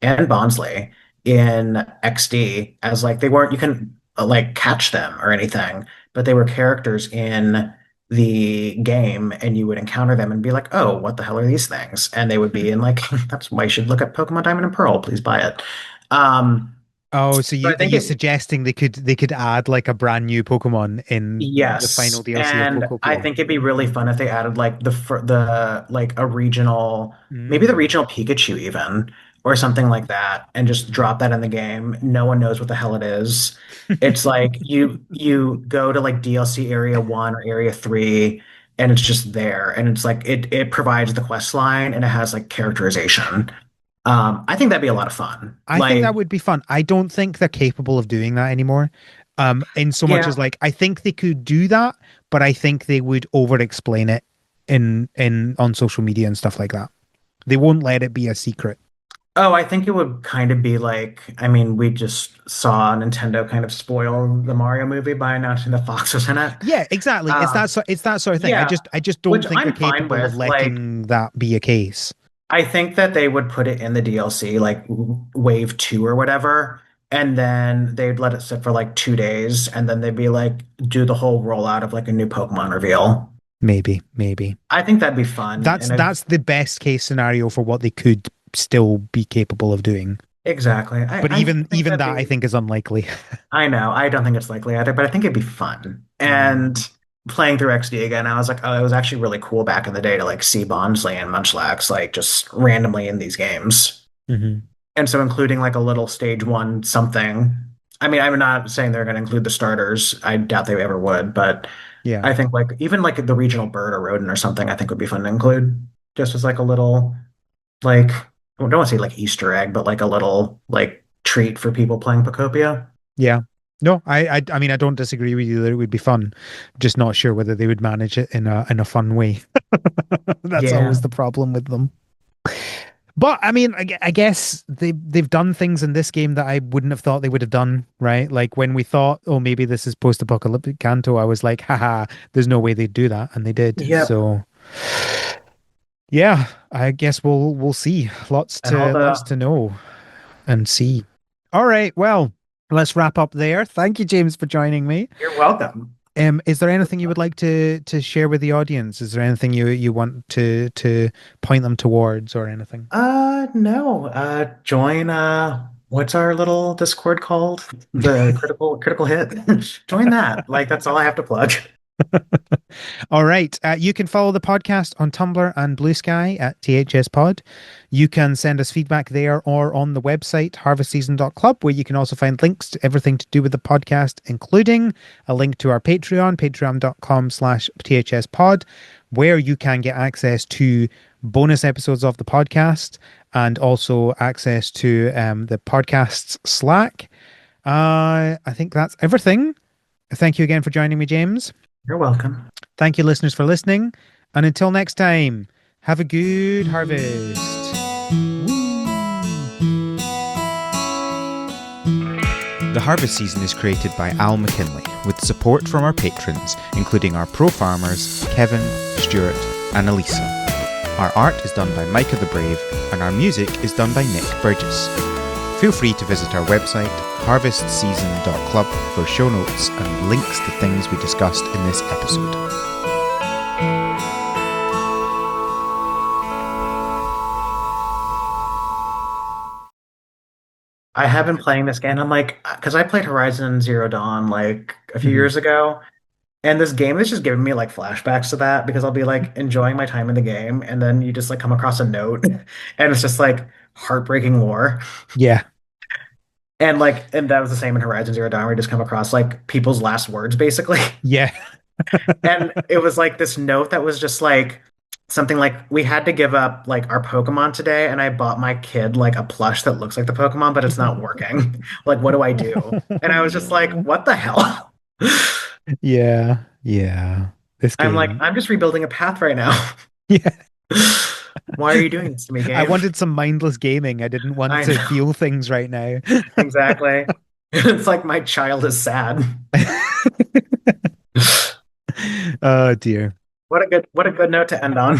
and Bonsly in XD as like they weren't you can like catch them or anything, but they were characters in the game and you would encounter them and be like, "Oh, what the hell are these things?" And they would be in like, "That's why you should look at Pokemon Diamond and Pearl. Please buy it." Um, Oh, so so I think you it suggesting they could add like a brand new Pokemon in the final Yes, DLC of and I Pokopia? think it'd be really fun if they added like the like a regional, maybe the Mm. regional Pikachu even, or something like that, and just drop that in the game. No one knows what the hell it is. It's like you go to like DLC Area 1 or Area 3, and it's just there, and it's like it provides the quest line and it has like characterization. I think that'd be a lot of fun. I think Like, that would be fun. I don't think they're capable of doing that anymore. In so much as yeah. like I think they could do that, but I think they would over explain it in on social media and stuff like that. They won't let it be a secret. Oh, I think it would kind of be like, I mean, we just saw Nintendo kind of spoil the Mario movie by announcing the Fox was in it. Yeah, exactly. Um, It's that sort of thing. yeah, I just don't which think they're I'm fine capable of with. Like, letting that be a case. I think that they would put it in the DLC, like wave two or whatever, and then they'd let it sit for like 2 days, and then they'd be like, do the whole rollout of like a new Pokemon reveal. Maybe, maybe. I think that'd be fun. And it, That's the best case scenario for what they could still be capable of doing. exactly. But I think even that'd that I be, think is unlikely. I know, I don't think it's likely either, but I think it'd be fun. Mm. And playing through XD again, I was like, oh, it was actually really cool back in the day to like see Bondsley and Munchlax like just randomly in these games. Hmm. And so including like a little stage one something. I mean, I'm not saying they're going to include the starters. I doubt they ever would, but Yeah. I think like even like the regional bird or rodent or something, I think would be fun to include just as like a little like I don't want to say like Easter egg, but like a little like treat for people playing Pokopia. Yeah. No, I mean I don't disagree with you that it would be fun. Just not sure whether they would manage it in a fun way. That's Yeah. always the problem with them. But I mean, I guess they've done things in this game that I wouldn't have thought they would have done, right? Like when we thought, oh, maybe this is post-apocalyptic Kanto, I was like, haha, there's no way they'd do that, and they did. Yep. So yeah, I guess we'll see. And all Lots the to know and see. All right, well, let's wrap up there. Thank you, James, for joining me. you're welcome. Is there anything you would like to share with the audience? Is there anything you want to point them towards or anything? No. Join what's our little Discord called? The critical hit. Join that. Like that's all I have to plug. All right. You can follow the podcast on Tumblr and Blue Sky at THS Pod. You can send us feedback there or on the website, harvestseason.club, where you can also find links to everything to do with the podcast, including a link to our Patreon, patreon.com/THS Pod, where you can get access to bonus episodes of the podcast and also access to the podcast's Slack. I think that's everything. Thank you again for joining me, James. You're welcome. Thank you, listeners, for listening. And until next time, have a good harvest. The Harvest Season is created by Al McKinley with support from our patrons, including our pro farmers Kevin, Stuart, and Elisa. Our art is done by Micah the Brave, and our music is done by Nick Burgess. Feel free to visit our website, harvestseason.club, for show notes and links to things we discussed in this episode. I have been playing this game. I'm like, because I played Horizon Zero Dawn like a few Mhm. years ago, and this game is just giving me like flashbacks to that because I'll be like enjoying my time in the game, and then you just like come across a note, and it's just like heartbreaking war. Yeah. And like, and that was the same in Horizon Zero Dawn, where you just come across like people's last words, basically. Yeah. And it was like this note that was just like something like, we had to give up like our Pokemon today, and I bought my kid like a plush that looks like the Pokemon, but it's not working. Like, what do I do? And I was just like, what the hell? Yeah. Yeah. This I'm like, game. I'm just rebuilding a path right now. Yeah. Why are you doing this to me, I game? wanted some mindless gaming. I didn't want I to know, feel things right now. exactly. It's like my child is sad. Oh dear. What a good note to end on.